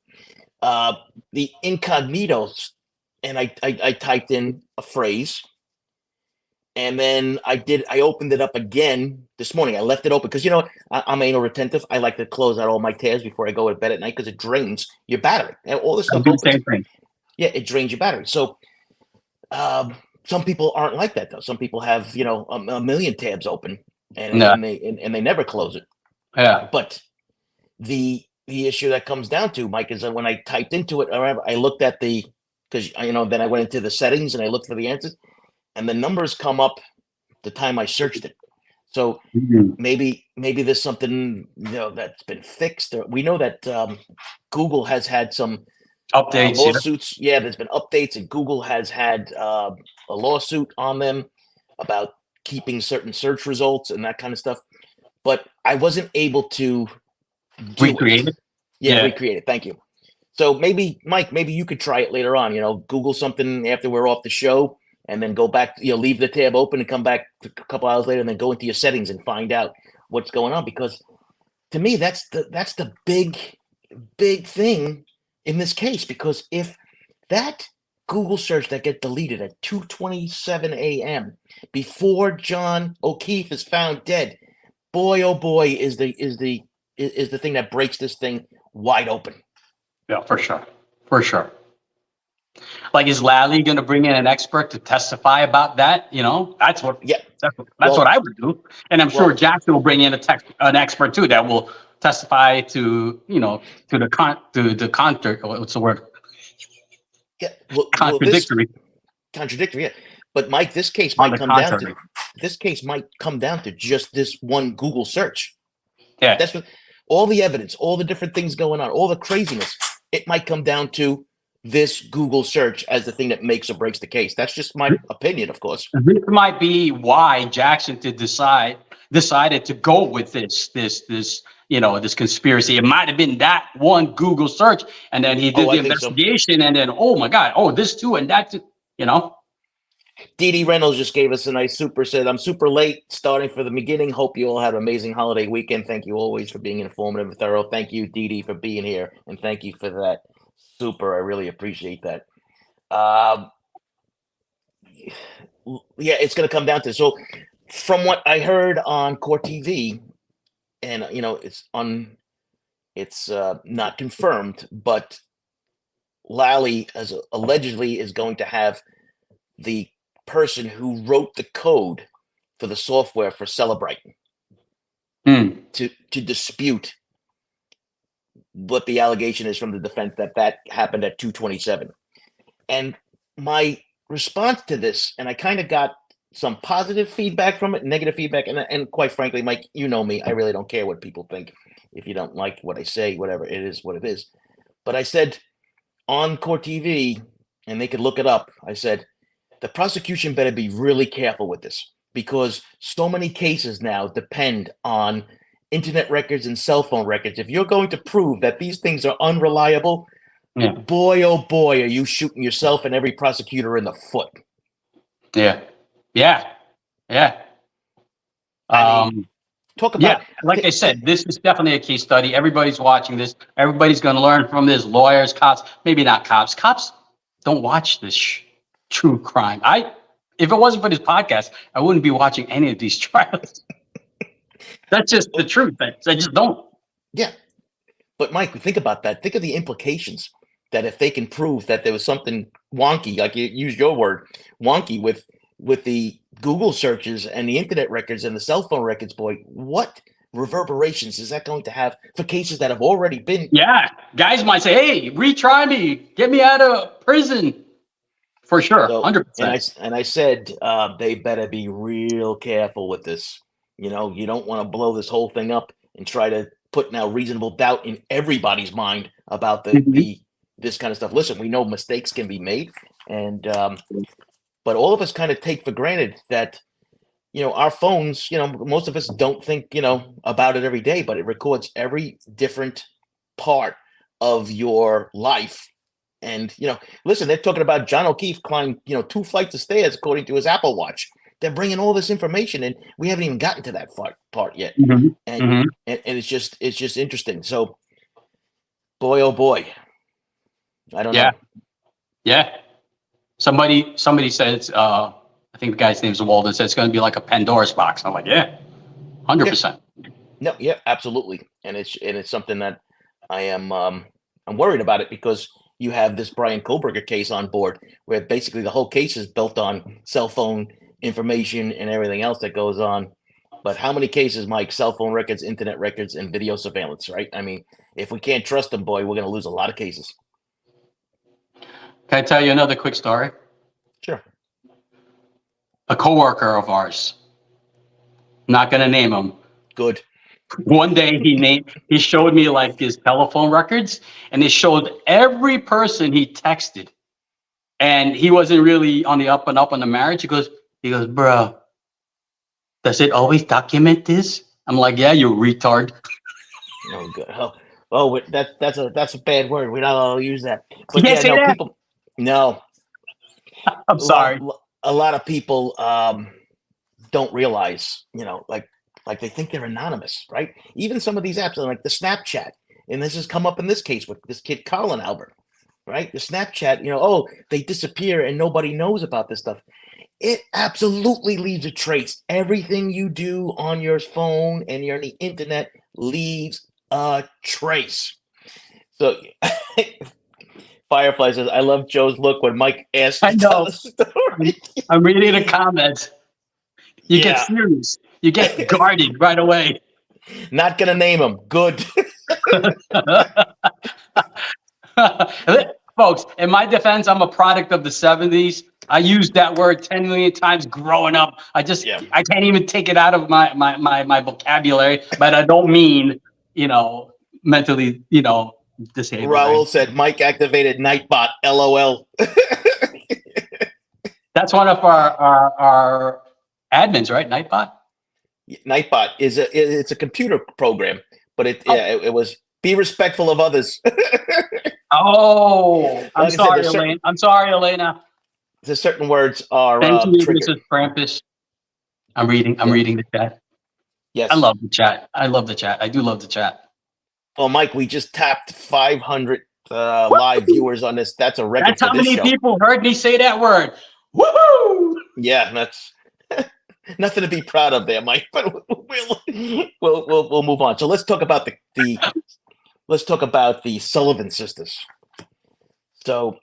The incognitos, and I typed in a phrase, and then I opened it up again this morning. I left it open because, you know, I'm anal retentive. I like to close out all my tabs before I go to bed at night because it drains your battery. And all this stuff opens. Same thing. Yeah, it drains your battery. So some people aren't like that, though. Some people have, you know, a million tabs open, and they never close it. Yeah. But the issue that comes down to, Mike, is that when I typed into it, I looked at because, you know, then I went into the settings and I looked for the answers, and the numbers come up the time I searched it. So maybe there's something, you know, that's been fixed. Or we know that Google has had some updates, lawsuits. Yeah, there's been updates, and Google has had a lawsuit on them about keeping certain search results and that kind of stuff. But I wasn't able to recreate it. Yeah, recreate it. Thank you. So maybe, Mike, maybe you could try it later on. You know, Google something after we're off the show, and then go back. You know, leave the tab open and come back a couple hours later, and then go into your settings and find out what's going on. Because to me, that's the big thing in this case. Because if that Google search that gets deleted at 2:27 a.m. before John O'Keefe is found dead, boy, oh boy, is the thing that breaks this thing wide open. Yeah, for sure. Like, is Lally going to bring in an expert to testify about that? You know, that's what what I would do. And I'm sure Jackson will bring in an expert too that will testify to, you know, to the what's the word? Yeah, contradictory. Yeah, but Mike, this case might come down to just this one Google search. Yeah, that's what all the evidence, all the different things going on, all the craziness. It might come down to this Google search as the thing that makes or breaks the case. That's just my opinion, of course. This might be why Jackson decided to go with this you know, this conspiracy. It might have been that one Google search, and then he did the investigation, and then, oh my God, this too and that too, you know. Dee Reynolds just gave us a nice said, I'm super late, starting for the beginning. Hope you all had an amazing holiday weekend. Thank you always for being informative and thorough. Thank you, Dee, for being here, and thank you for that. Super, I really appreciate that. Yeah, it's going to come down to, so from what I heard on Court TV, and you know, it's not confirmed, but Lally allegedly is going to have the person who wrote the code for the software for Celebrite to dispute what the allegation is from the defense that happened at 2:27. And my response to this, and I kind of got some positive feedback from it, negative feedback, and quite frankly, Mike, you know me, I really don't care what people think. If you don't like what I say, whatever, it is what it is. But I said on Court TV, and they could look it up, I said, the prosecution better be really careful with this, because so many cases now depend on internet records and cell phone records. If you're going to prove that these things are unreliable, boy, oh boy, are you shooting yourself and every prosecutor in the foot. Yeah. Talk about like I said, this is definitely a case study. Everybody's watching this. Everybody's going to learn from this. Lawyers, cops, maybe not cops. Cops, don't watch this true crime. If it wasn't for this podcast, I wouldn't be watching any of these trials. That's just the truth. I just don't. Yeah. But Mike, think about that. Think of the implications that if they can prove that there was something wonky, like you use your word, wonky with the Google searches and the internet records and the cell phone records, boy, what reverberations is that going to have for cases that have already been? Yeah, guys might say, "Hey, retry me, get me out of prison." For sure, So, 100%. and I said they better be real careful with this. You know, you don't want to blow this whole thing up and try to put now reasonable doubt in everybody's mind about the this kind of stuff. Listen, we know mistakes can be made, and but all of us kind of take for granted that our phones. Most of us don't think about it every day, but it records every different part of your life. And listen, they're talking about John O'Keefe climbed 2 flights of stairs according to his Apple Watch. They're bringing all this information, and we haven't even gotten to that part yet. And it's just interesting. So, boy, oh boy, I don't know. Yeah. Somebody says, I think the guy's name is Walden, said it's going to be like a Pandora's box. I'm like, yeah, 100%. No, yeah, absolutely. And it's something that I'm worried about it, because you have this Brian Koberger case on board, where basically the whole case is built on cell phone information and everything else that goes on. But how many cases, Mike, cell phone records, internet records, and video surveillance, right? I mean, if we can't trust them, boy, we're going to lose a lot of cases. Can I tell you another quick story? Sure. A coworker of ours, not going to name him. Good. One day he showed me like his telephone records, and it showed every person he texted. And he wasn't really on the up and up on the marriage. He goes, bro, does it always document this? I'm like, yeah, you retard. Oh, good. Oh, that's a bad word. We're not allowed to use that. But You can't say that? People. No. I'm sorry. A lot of people don't realize, like they think they're anonymous, right? Even some of these apps, like the Snapchat, and this has come up in this case with this kid, Colin Albert, right? The Snapchat, they disappear and nobody knows about this stuff. It absolutely leaves a trace. Everything you do on your phone and you're on the internet leaves a trace. So Firefly says, I love Joe's look when Mike asks I to tell know. the story. I'm reading the comments. You get serious. You get guarded right away. Not gonna name him. Good. Folks, in my defense, I'm a product of the 70s. I used that word 10 million times growing up. I can't even take it out of my vocabulary, but I don't mean, mentally, disabled. Raul said Mike activated Nightbot. LOL. That's one of our admins, right? Nightbot? Nightbot it's a computer program, but it was be respectful of others. I'm sorry, Elena. I'm sorry, Elena. There's certain words are Thank you, triggered. Mrs. Krampus. I'm reading the chat. Yes. I love the chat. I do love the chat. Well, Mike, we just tapped 500 live viewers on this. That's a record. That's how many people heard me say that word. Woohoo! Yeah, that's nothing to be proud of there, Mike. But we'll move on. So let's talk about the Sullivan sisters. So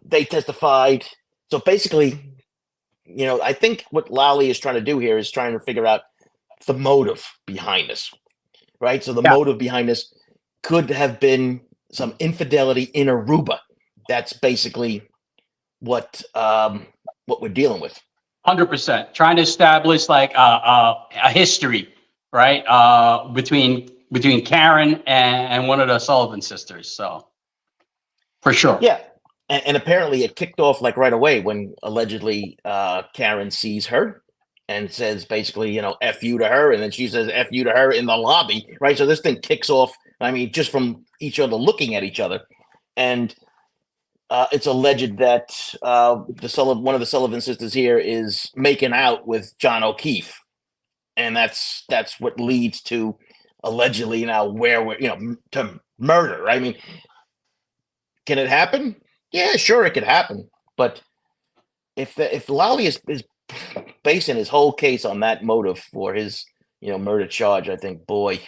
they testified. So basically, I think what Lally is trying to do here is trying to figure out the motive behind this, right? So the motive behind this could have been some infidelity in Aruba. That's basically what we're dealing with. 100%. Trying to establish like a history, right? Between Karen and one of the Sullivan sisters. So for sure. Yeah. And apparently it kicked off like right away when allegedly Karen sees her and says basically, F you to her. And then she says F you to her in the lobby, right? So this thing kicks off, just from each other looking at each other. And it's alleged that one of the Sullivan sisters here is making out with John O'Keefe. And that's what leads to allegedly now where we're, to murder. I mean, can it happen? Yeah, sure, it could happen, but if Lally is basing his whole case on that motive for his murder charge, I think, boy,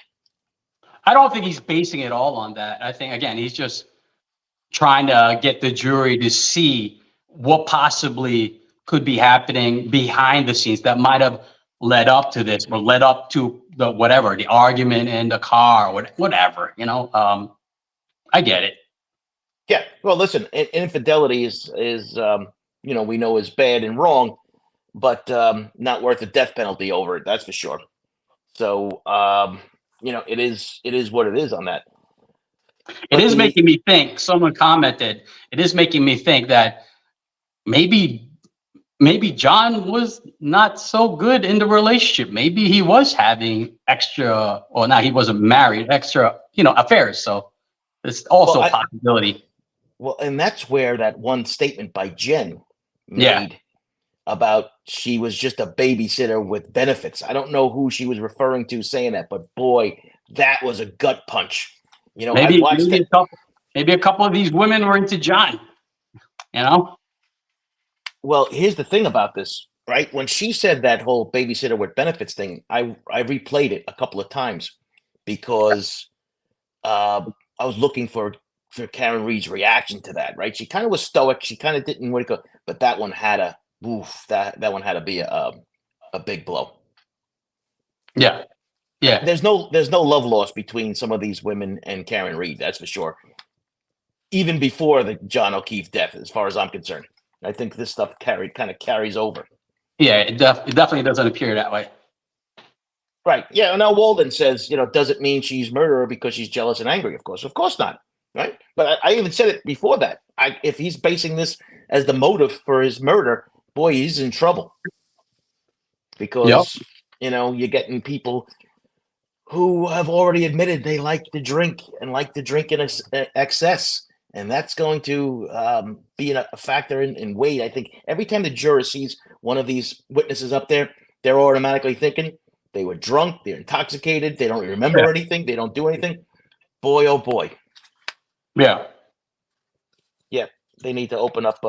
I don't think he's basing it all on that. I think, again, he's just trying to get the jury to see what possibly could be happening behind the scenes that might have led up to this, or led up to the argument in the car, or whatever. I get it. yeah. Well, listen, infidelity is we know is bad and wrong, but not worth the death penalty over it. That's for sure. So it is what it is on that. It But is making me think. Someone commented. It is making me think that maybe John was not so good in the relationship. Maybe he was having extra, or not, he wasn't married, extra, affairs. So it's also a possibility. Well, and that's where that one statement by Jen Yeah. made about she was just a babysitter with benefits. I don't know who she was referring to saying that, but boy, that was a gut punch. I've Maybe watched it. Maybe a couple of these women were into John. Well, here's the thing about this, right? When she said that whole babysitter with benefits thing, I replayed it a couple of times because I was looking for Karen Reed's reaction to that, right? She kind of was stoic. She kind of didn't want to go, but that one had a that one had to be a big blow. Yeah. Yeah. There's no love lost between some of these women and Karen Reed, that's for sure. Even before the John O'Keefe death, as far as I'm concerned. I think this stuff kind of carries over. Yeah, it definitely doesn't appear that way. Right. Yeah. Now Walden says, does it mean she's murderer because she's jealous and angry? Of course not. Right. But I even said it before that. If he's basing this as the motive for his murder, boy, he's in trouble. Because you're getting people who have already admitted they like to drink and like to drink in excess. And that's going to be a factor in weight. I think every time the juror sees one of these witnesses up there, they're automatically thinking they were drunk, they're intoxicated, they don't remember anything, they don't do anything. Boy, oh boy. Yeah. Yeah, they need to open up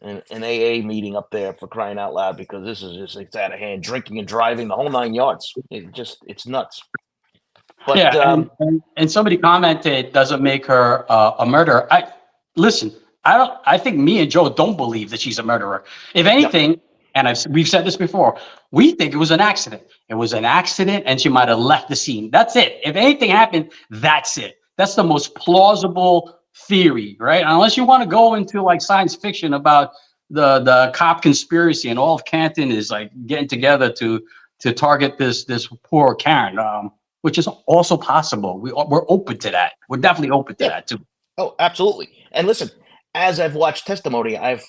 an AA meeting up there, for crying out loud, because this is just, it's out of hand. Drinking and driving, the whole 9 yards. It's nuts. But yeah, and somebody commented, doesn't make her a murderer. I think me and Joe don't believe that she's a murderer. If anything, and we've said this before, we think it was an accident. It was an accident, and she might have left the scene. That's it. If anything happened, that's it. That's the most plausible theory, right? Unless you want to go into like science fiction about the cop conspiracy and all of Canton is like getting together to target this poor Karen, which is also possible. We're open to that. We're definitely open to that too. Oh, absolutely. And listen, as I've watched testimony, I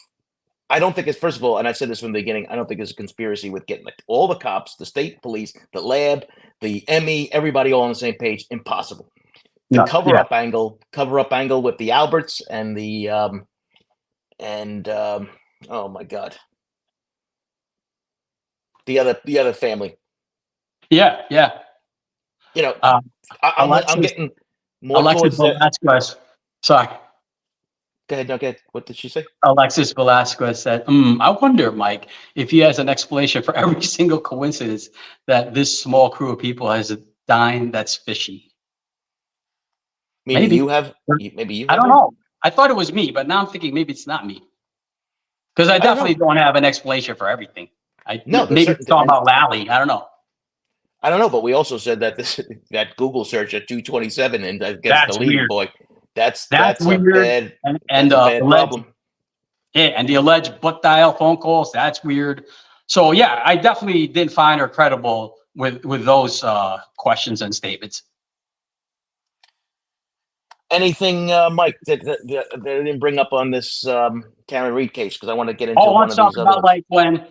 don't think it's, first of all, and I said this from the beginning, I don't think it's a conspiracy with getting all the cops, the state police, the lab, the ME, everybody all on the same page. Impossible. The cover-up angle with the Alberts and the oh my God, the other family. Yeah. I'm getting more Alexis Velasquez. Sorry. Go ahead. No, go ahead. What did she say? Alexis Velasquez said, I wonder, Mike, if he has an explanation for every single coincidence that this small crew of people has dined that's fishy. Maybe you have. Maybe you have. I don't know. I thought it was me, but now I'm thinking maybe it's not me. Because I definitely don't have an explanation for everything. Maybe it's talking about Lally. I don't know. But we also said that that Google search at 227 and gets deleted, boy. That's weird. And a bad problem. Yeah, and the alleged butt dial phone calls, that's weird. So yeah, I definitely didn't find her credible with those questions and statements. Anything, Mike, that they didn't bring up on this Karen Reed case? Because I want to get into one of these other ones. Like when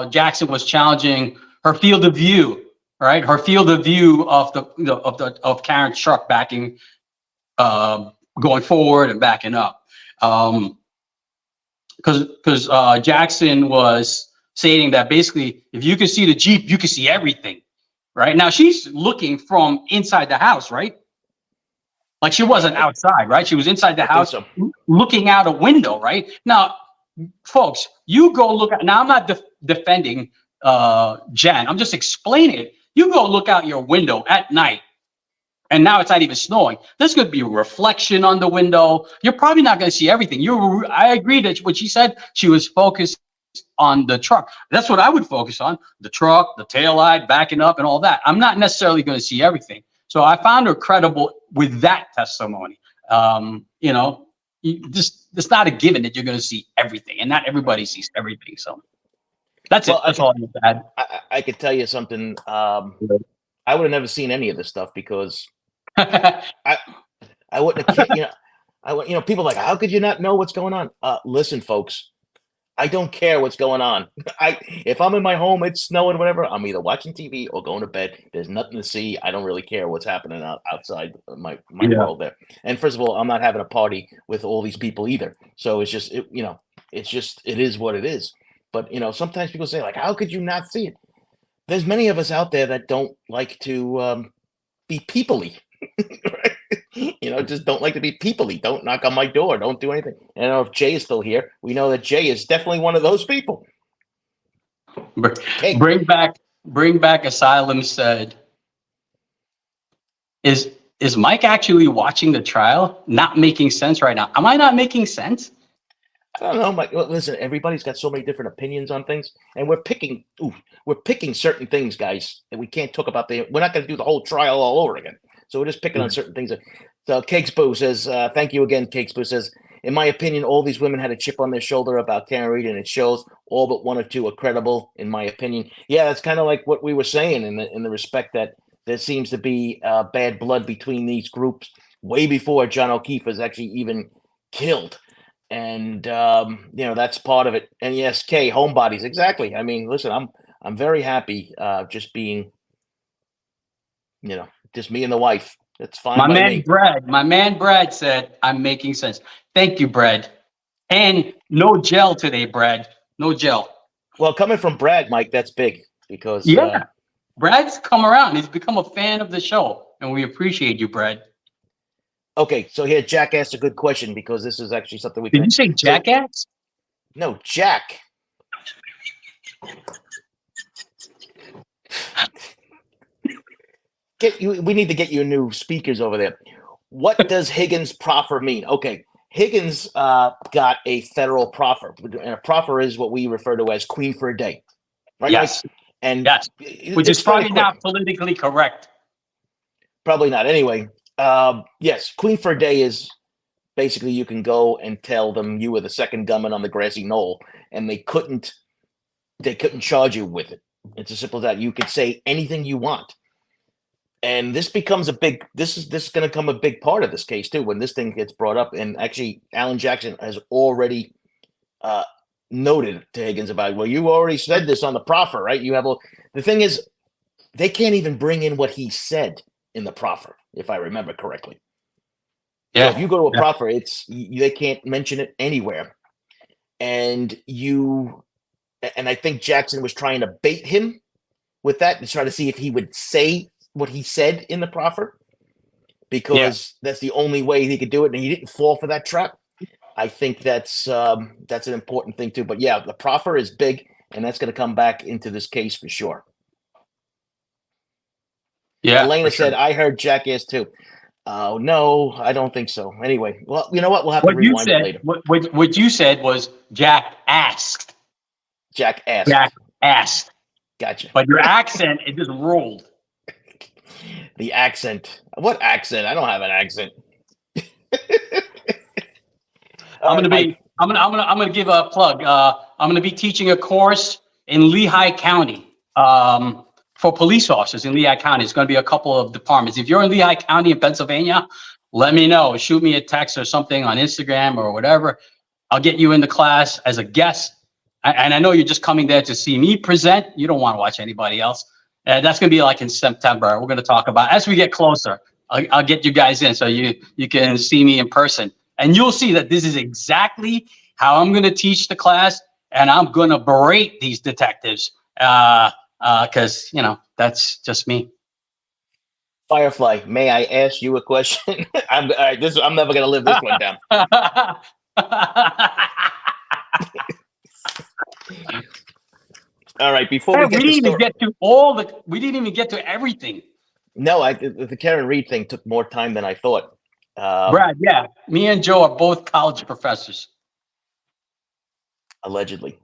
Jackson was challenging her field of view, right? Her field of view of of Karen's truck backing, going forward and backing up, because Jackson was stating that basically, if you can see the Jeep, you can see everything, right? Now she's looking from inside the house, right? Like she wasn't outside, right? She was inside the house so. looking out a window, right? Now, folks, you go look at, now I'm not defending Jen. I'm just explaining it. You go look out your window at night, and now it's not even snowing. There's going to be a reflection on the window. You're probably not going to see everything. I agree that what she said, she was focused on the truck. That's what I would focus on, the truck, the taillight, backing up and all that. I'm not necessarily going to see everything. So I found her credible with that testimony. You know, it's not a given that you're going to see everything, and not everybody sees everything. So that's it. That's all I need to add. I could tell you something. I would have never seen any of this stuff because I wouldn't have, people are like, how could you not know what's going on? Listen, folks, I don't care what's going on. If I'm in my home, it's snowing, whatever, I'm either watching TV or going to bed. There's nothing to see. I don't really care what's happening outside my world there. And first of all, I'm not having a party with all these people either. So it's just, it is what it is. But, sometimes people say, like, how could you not see it? There's many of us out there that don't like to be people-y. Right? Just don't like to be people-y. Don't knock on my door. Don't do anything. And I don't know if Jay is still here. We know that Jay is definitely one of those people. Okay. Bring back Asylum said, is Mike actually watching the trial? Not making sense right now. Am I not making sense? I don't know, Mike. Listen, everybody's got so many different opinions on things, and we're picking certain things, guys, and we can't talk about we're not going to do the whole trial all over again. So we're just picking on certain things. So Cakes Boo says, thank you again, Cakes Boo says, in my opinion, all these women had a chip on their shoulder about Karen Reed, and it shows all but one or two are credible, in my opinion. Yeah, that's kind of like what we were saying in the respect that there seems to be bad blood between these groups way before John O'Keefe was actually even killed. And that's part of it. And yes, homebodies, exactly. I mean, listen, I'm very happy just being, just me and the wife. That's fine. My man Brad said, I'm making sense. Thank you, Brad. And no gel today, Brad. No gel. Well, coming from Brad, Mike, that's big because Brad's come around. He's become a fan of the show, and we appreciate you, Brad. Okay, so here Jack asked a good question because this is actually something we Did you say jackass? No, Jack. We need to get you new speakers over there. What does Higgins proffer mean? Okay, Higgins got a federal proffer, and a proffer is what we refer to as queen for a day, right? Yes, and yes, which is probably not politically correct. Probably not. Anyway. Yes, queen for a day is basically you can go and tell them you were the second gunman on the grassy knoll, and they couldn't charge you with it. It's as simple as that. You could say anything you want, and this becomes this is going to become a big part of this case too when this thing gets brought up. And actually, Alan Jackson has already noted to Higgins about, well, you already said this on the proffer, right? The thing is, they can't even bring in what he said in the proffer, if I remember correctly. Yeah. So if you go to a proffer, they can't mention it anywhere. And I think Jackson was trying to bait him with that and try to see if he would say what he said in the proffer, because that's the only way he could do it. And he didn't fall for that trap. I think that's an important thing too. But yeah, the proffer is big, and that's going to come back into this case for sure. Yeah, Elena said, I heard jackass too. Oh, no, I don't think so. Anyway, well, you know what? We'll have to rewind it later. What you said was Jack asked. Jack asked. Jack asked. Gotcha. But your accent, it just rolled. The accent. What accent? I don't have an accent. I'm gonna give a plug. I'm gonna be teaching a course in Lehigh County. For police officers in Lehigh County. It's going to be a couple of departments. If you're in Lehigh County in Pennsylvania, let me know. Shoot me a text or something on Instagram or whatever. I'll get you in the class as a guest. And I know you're just coming there to see me present. You don't want to watch anybody else. That's going to be like in September. We're going to talk about, as we get closer, I'll get you guys in so you can see me in person. And you'll see that this is exactly how I'm going to teach the class. And I'm going to berate these detectives. Because, that's just me. Firefly, may I ask you a question? All right, I'm never gonna live this one down. All right, before Hey, we get the story. we didn't even get to everything. No, the Karen Reed thing took more time than I thought. Brad, yeah. Me and Joe are both college professors. Allegedly.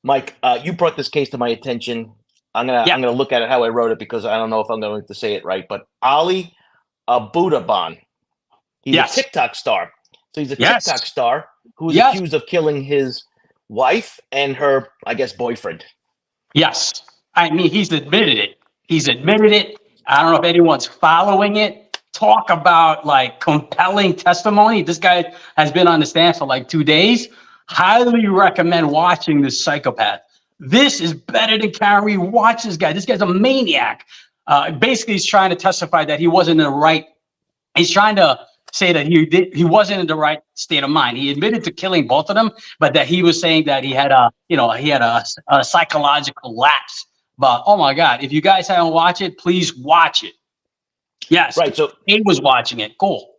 Mike, you brought this case to my attention. I'm gonna look at it how I wrote it because I don't know if I'm going to say it right. But Ali Abudaban, he's a TikTok star. So he's a TikTok star who is accused of killing his wife and her, I guess, boyfriend. Yes. I mean, he's admitted it. He's admitted it. I don't know if anyone's following it. Talk about like compelling testimony. This guy has been on the stand for like 2 days. Highly recommend watching this psychopath. This is better than Carrie. Watch this guy. This guy's a maniac. Basically, he's trying to testify that he wasn't in the right. He's trying to say that he wasn't in the right state of mind. He admitted to killing both of them, but that he was saying that he had a psychological lapse. But oh my God, if you guys haven't watched it, please watch it. Yes, right. So he was watching it. Cool.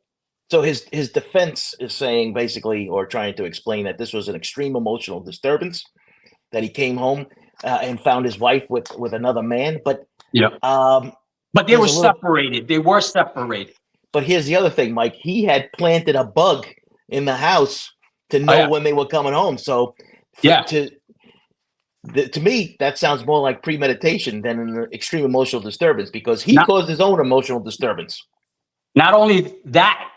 So his defense is saying basically, or trying to explain, that this was an extreme emotional disturbance, that he came home and found his wife with another man. But but they were separated. They were separated. But here's the other thing, Mike. He had planted a bug in the house to know when they were coming home. So to me, that sounds more like premeditation than an extreme emotional disturbance, because he caused his own emotional disturbance. Not only that,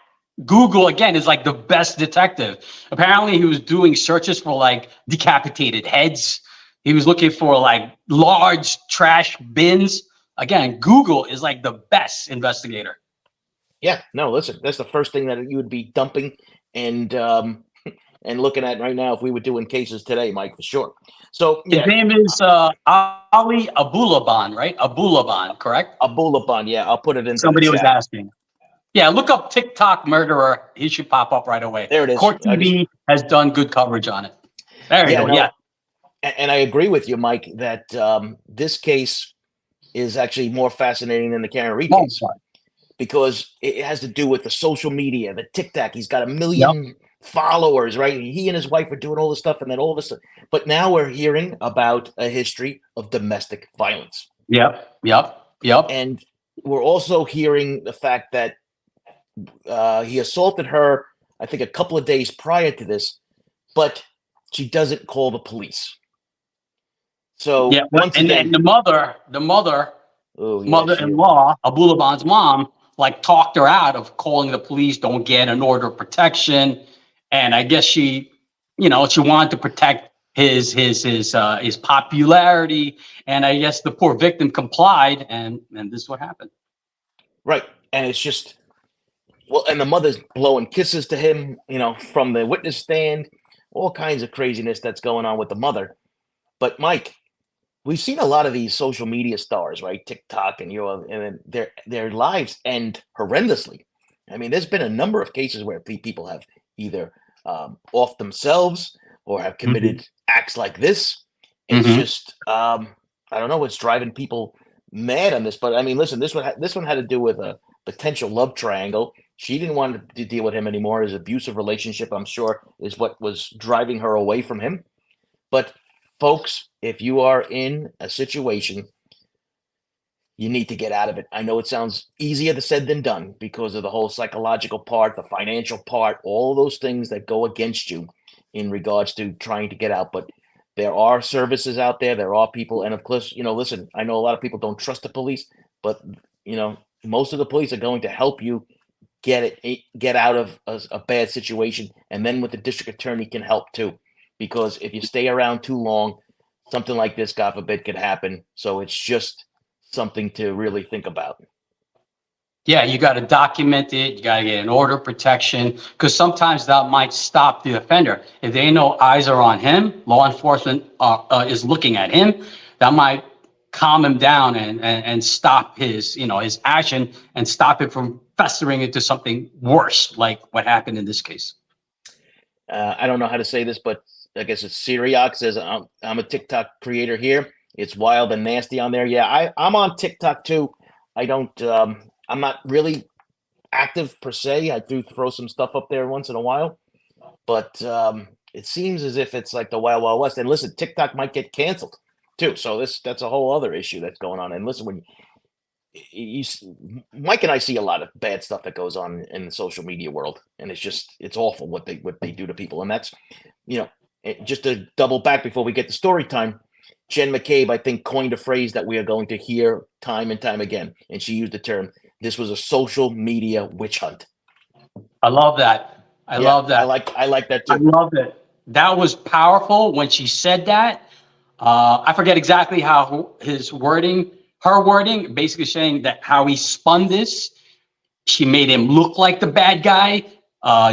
Google, again, is like the best detective. Apparently, he was doing searches for like decapitated heads. He was looking for like large trash bins. Again, Google is like the best investigator. Yeah, no, listen, that's the first thing that you would be dumping and looking at right now if we were doing cases today, Mike, for sure. So his name is Ali Abulaban, right? Abulaban, correct? Abulaban, yeah. I'll put it in. Somebody was asking. Yeah, look up TikTok murderer. He should pop up right away. There it is. Court TV has done good coverage on it. There you go. No, yeah. And I agree with you, Mike, that this case is actually more fascinating than the Karen Reed case, because it has to do with the social media, the TikTok. He's got 1 million followers, right? He and his wife are doing all this stuff, and then all of a sudden, but now we're hearing about a history of domestic violence. Yep. And we're also hearing the fact that he assaulted her, I think, a couple of days prior to this, but she doesn't call the police. So once again, and the mother-in-law, Abulaban's mom, like talked her out of calling the police. Don't get an order of protection, and I guess she wanted to protect his popularity, and I guess the poor victim complied, and this is what happened. Right, and it's just. Well, and the mother's blowing kisses to him, from the witness stand, all kinds of craziness that's going on with the mother. But Mike, we've seen a lot of these social media stars, right? TikTok and their lives end horrendously. I mean, there's been a number of cases where people have either off themselves or have committed acts like this. It's just, I don't know what's driving people mad on this, but I mean, listen, this one had to do with a potential love triangle. She didn't want to deal with him anymore. His abusive relationship, I'm sure, is what was driving her away from him. But folks, if you are in a situation, you need to get out of it. I know it sounds easier said than done because of the whole psychological part, the financial part, all of those things that go against you in regards to trying to get out. But there are services out there. There are people. And of course, listen, I know a lot of people don't trust the police, but, most of the police are going to help you get out of a bad situation. And then with the district attorney can help too, because if you stay around too long, something like this, God forbid, could happen. So it's just something to really think about. Yeah, you got to document it. You got to get an order of protection, because sometimes that might stop the offender. If they know eyes are on him, law enforcement is looking at him, that might calm him down and stop his action and stop it from festering into something worse, like what happened in this case. I don't know how to say this, but I guess it's Syriac says, I'm a TikTok creator here. It's wild and nasty on there. Yeah, I'm on TikTok too. I don't. I'm not really active per se. I do throw some stuff up there once in a while, but it seems as if it's like the wild wild west. And listen, TikTok might get canceled too. So that's a whole other issue that's going on. And listen, when Mike and I see a lot of bad stuff that goes on in the social media world, and it's awful what they do to people. And that's, just to double back before we get to story time. Jen McCabe, I think, coined a phrase that we are going to hear time and time again, and she used the term, "This was a social media witch hunt." I love that. I love that. I like that too. I love it. That was powerful when she said that. I forget exactly how her wording, basically saying that how he spun this. She made him look like the bad guy,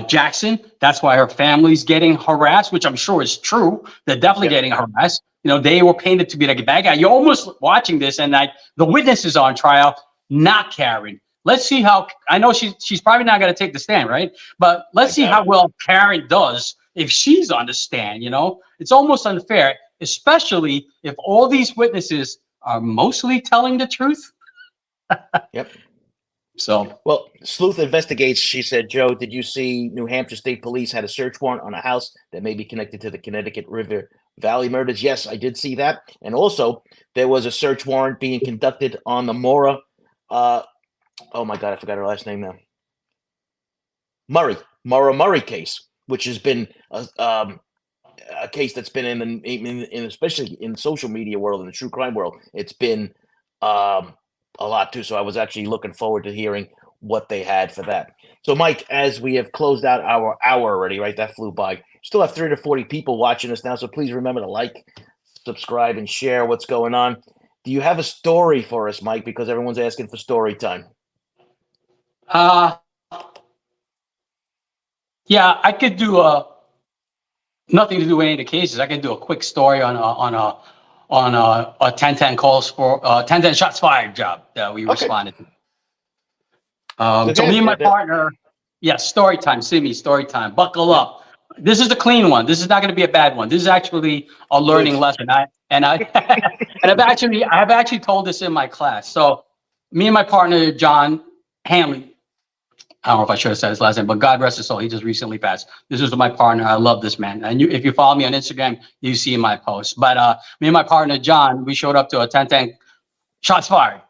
Jackson. That's why her family's getting harassed, which I'm sure is true. They're definitely getting harassed. They were painted to be like a bad guy. You're almost watching this, and the witnesses on trial not caring. Let's see how. I know she's probably not going to take the stand, right? But let's see how well Karen does if she's on the stand. It's almost unfair, especially if all these witnesses are mostly telling the truth. Yep. So, well, Sleuth investigates. She said, "Joe, did you see New Hampshire State Police had a search warrant on a house that may be connected to the Connecticut River Valley murders?" Yes, I did see that. And also, there was a search warrant being conducted on the Maura. Oh my God, I forgot her last name now. Maura Murray case, which has been a case that's been in especially in the social media world, in the true crime world. It's been a lot too. So I was actually looking forward to hearing what they had for that. So Mike, as we have closed out our hour already, right? That flew by. Still have 30 to 40 people watching us now. So please remember to like, subscribe, and share what's going on. Do you have a story for us, Mike? Because everyone's asking for story time. Yeah, I could do nothing to do with any of the cases. I could do a quick story on a 1010 calls for 1010 shots fired job that we responded to. So me and my partner, story time, Simi, story time. Buckle up. This is the clean one. This is not going to be a bad one. This is actually a learning lesson. I've actually told this in my class. So me and my partner, John Hanley, I don't know if I should have said his last name, but God rest his soul. He just recently passed. This is my partner. I love this man. And if you follow me on Instagram, you see my posts. But me and my partner, John, we showed up to a 1010 shots fired.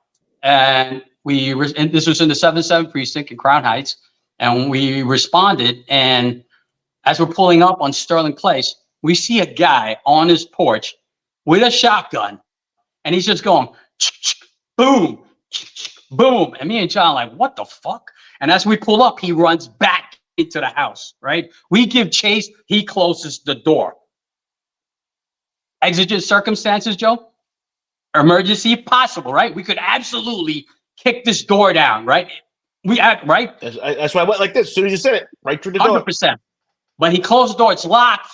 And and this was in the 7-7 precinct in Crown Heights. And we responded. And as we're pulling up on Sterling Place, we see a guy on his porch with a shotgun. And he's just going, boom, boom. And me and John like, what the fuck? And as we pull up, he runs back into the house, right? We give chase. He closes the door. Exigent circumstances, Joe? Emergency possible, right? We could absolutely kick this door down, right? Right? That's why I went like this. As soon as you said it, right through the door. 100%. But he closed the door. It's locked.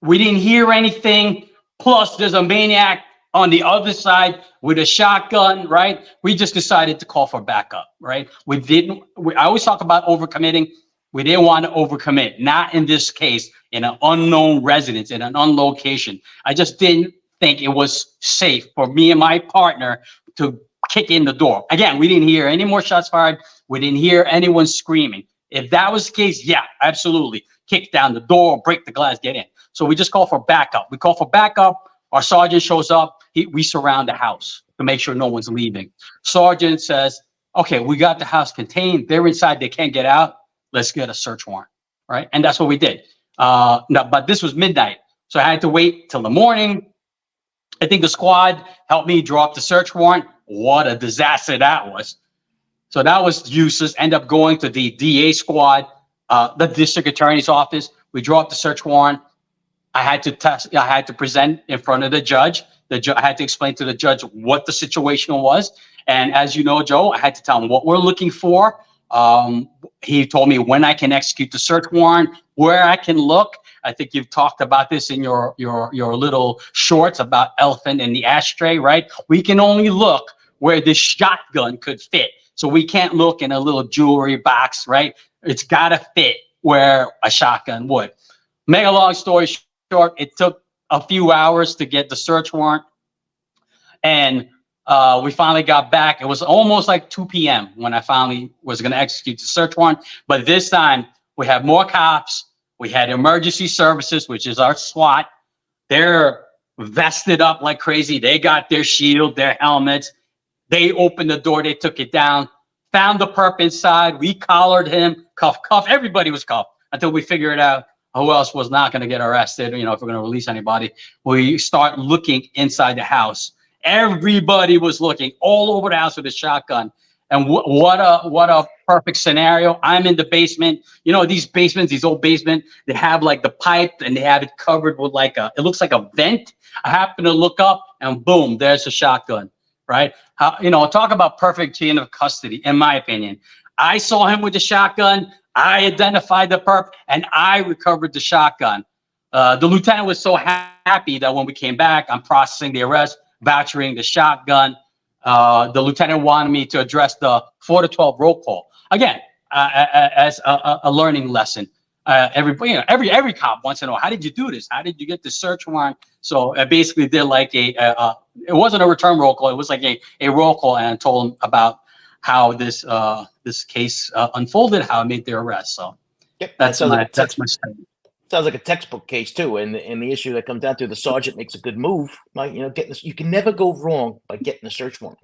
We didn't hear anything. Plus, there's a maniac on the other side with a shotgun, right? We just decided to call for backup, right? I always talk about overcommitting. We didn't want to overcommit, not in this case, in an unknown residence, in an unknown location. I just didn't think it was safe for me and my partner to kick in the door. Again, we didn't hear any more shots fired. We didn't hear anyone screaming. If that was the case, yeah, absolutely. Kick down the door, break the glass, get in. So we just call for backup. We call for backup. Our sergeant shows up. We surround the house to make sure no one's leaving. Sergeant says, okay, we got the house contained. They're inside. They can't get out. Let's get a search warrant, right? And that's what we did. But this was midnight. So I had to wait till the morning. I think the squad helped me draw up the search warrant. What a disaster that was. So that was useless. End up going to the DA squad, the district attorney's office. We draw up the search warrant. I had to present in front of the judge. I had to explain to the judge what the situation was. And as you know, Joe, I had to tell him what we're looking for. He told me when I can execute the search warrant, where I can look. I think you've talked about this in your little shorts about elephant in the ashtray, right? We can only look where this shotgun could fit. So we can't look in a little jewelry box, right? It's got to fit where a shotgun would. Make a long story short, it took a few hours to get the search warrant. And we finally got back. It was almost like 2 p.m. when I finally was going to execute the search warrant. But this time we had more cops. We had emergency services, which is our SWAT. They're vested up like crazy. They got their shield, their helmets. They opened the door. They took it down, found the perp inside. We collared him, cuff. Everybody was cuffed until we figured out who else was not going to get arrested. You know, if we're going to release anybody, we start looking inside the house. Everybody was looking all over the house with a shotgun. And what a perfect scenario. I'm in the basement. You know, these basements, these old basement, they have like the pipe and they have it covered with like it looks like a vent. I happen to look up and boom, there's a shotgun, right? You know, talk about perfect chain of custody, in my opinion. I saw him with the shotgun. I identified the perp and I recovered the shotgun. The lieutenant was so happy that when we came back, I'm processing the arrest, vouchering the shotgun. The lieutenant wanted me to address the 4 to 12 roll call again as a learning lesson. Every cop wants to know, how did you do this? How did you get the search warrant? So I basically did like it wasn't a return roll call. It was like a roll call, and I told them about how this case unfolded, how I made the arrest. So Yep, that's my story. Sounds like a textbook case too, and the issue that comes down to the sergeant makes a good move. Like, you know, getting this, you can never go wrong by getting a search warrant.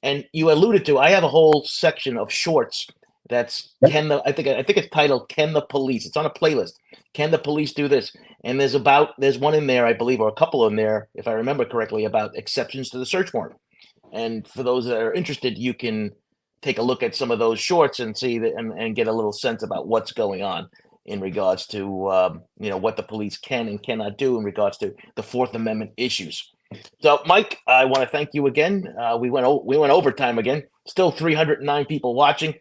And you alluded to, I have a whole section of shorts that's I think it's titled "Can the Police?" It's on a playlist. Can the police do this? And there's one in there, I believe, or a couple in there, if I remember correctly, about exceptions to the search warrant. And for those that are interested, you can take a look at some of those shorts and see that, and get a little sense about what's going on in regards to you know, what the police can and cannot do in regards to the Fourth Amendment issues. So, Mike, I want to thank you again. We went overtime again. Still 309 people watching.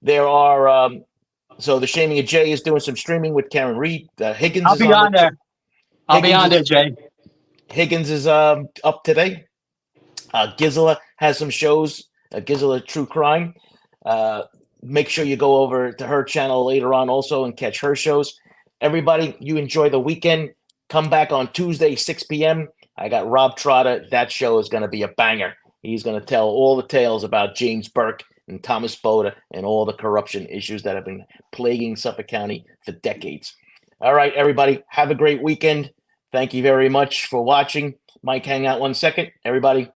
There are so the Shaming of Jay is doing some streaming with Karen Reed. Higgins I'll be on there. I'll be on there, Jay. Higgins is up today. Gizla has some shows. Gizla True Crime. Make sure you go over to her channel later on also and catch her shows. Everybody, you enjoy the weekend. Come back on Tuesday, 6 p.m. I got Rob Trotta. That show is going to be a banger. He's going to tell all the tales about James Burke and Thomas Boda and all the corruption issues that have been plaguing Suffolk County for decades. All right, everybody, have a great weekend. Thank you very much for watching. Mike, hang out 1 second. Everybody,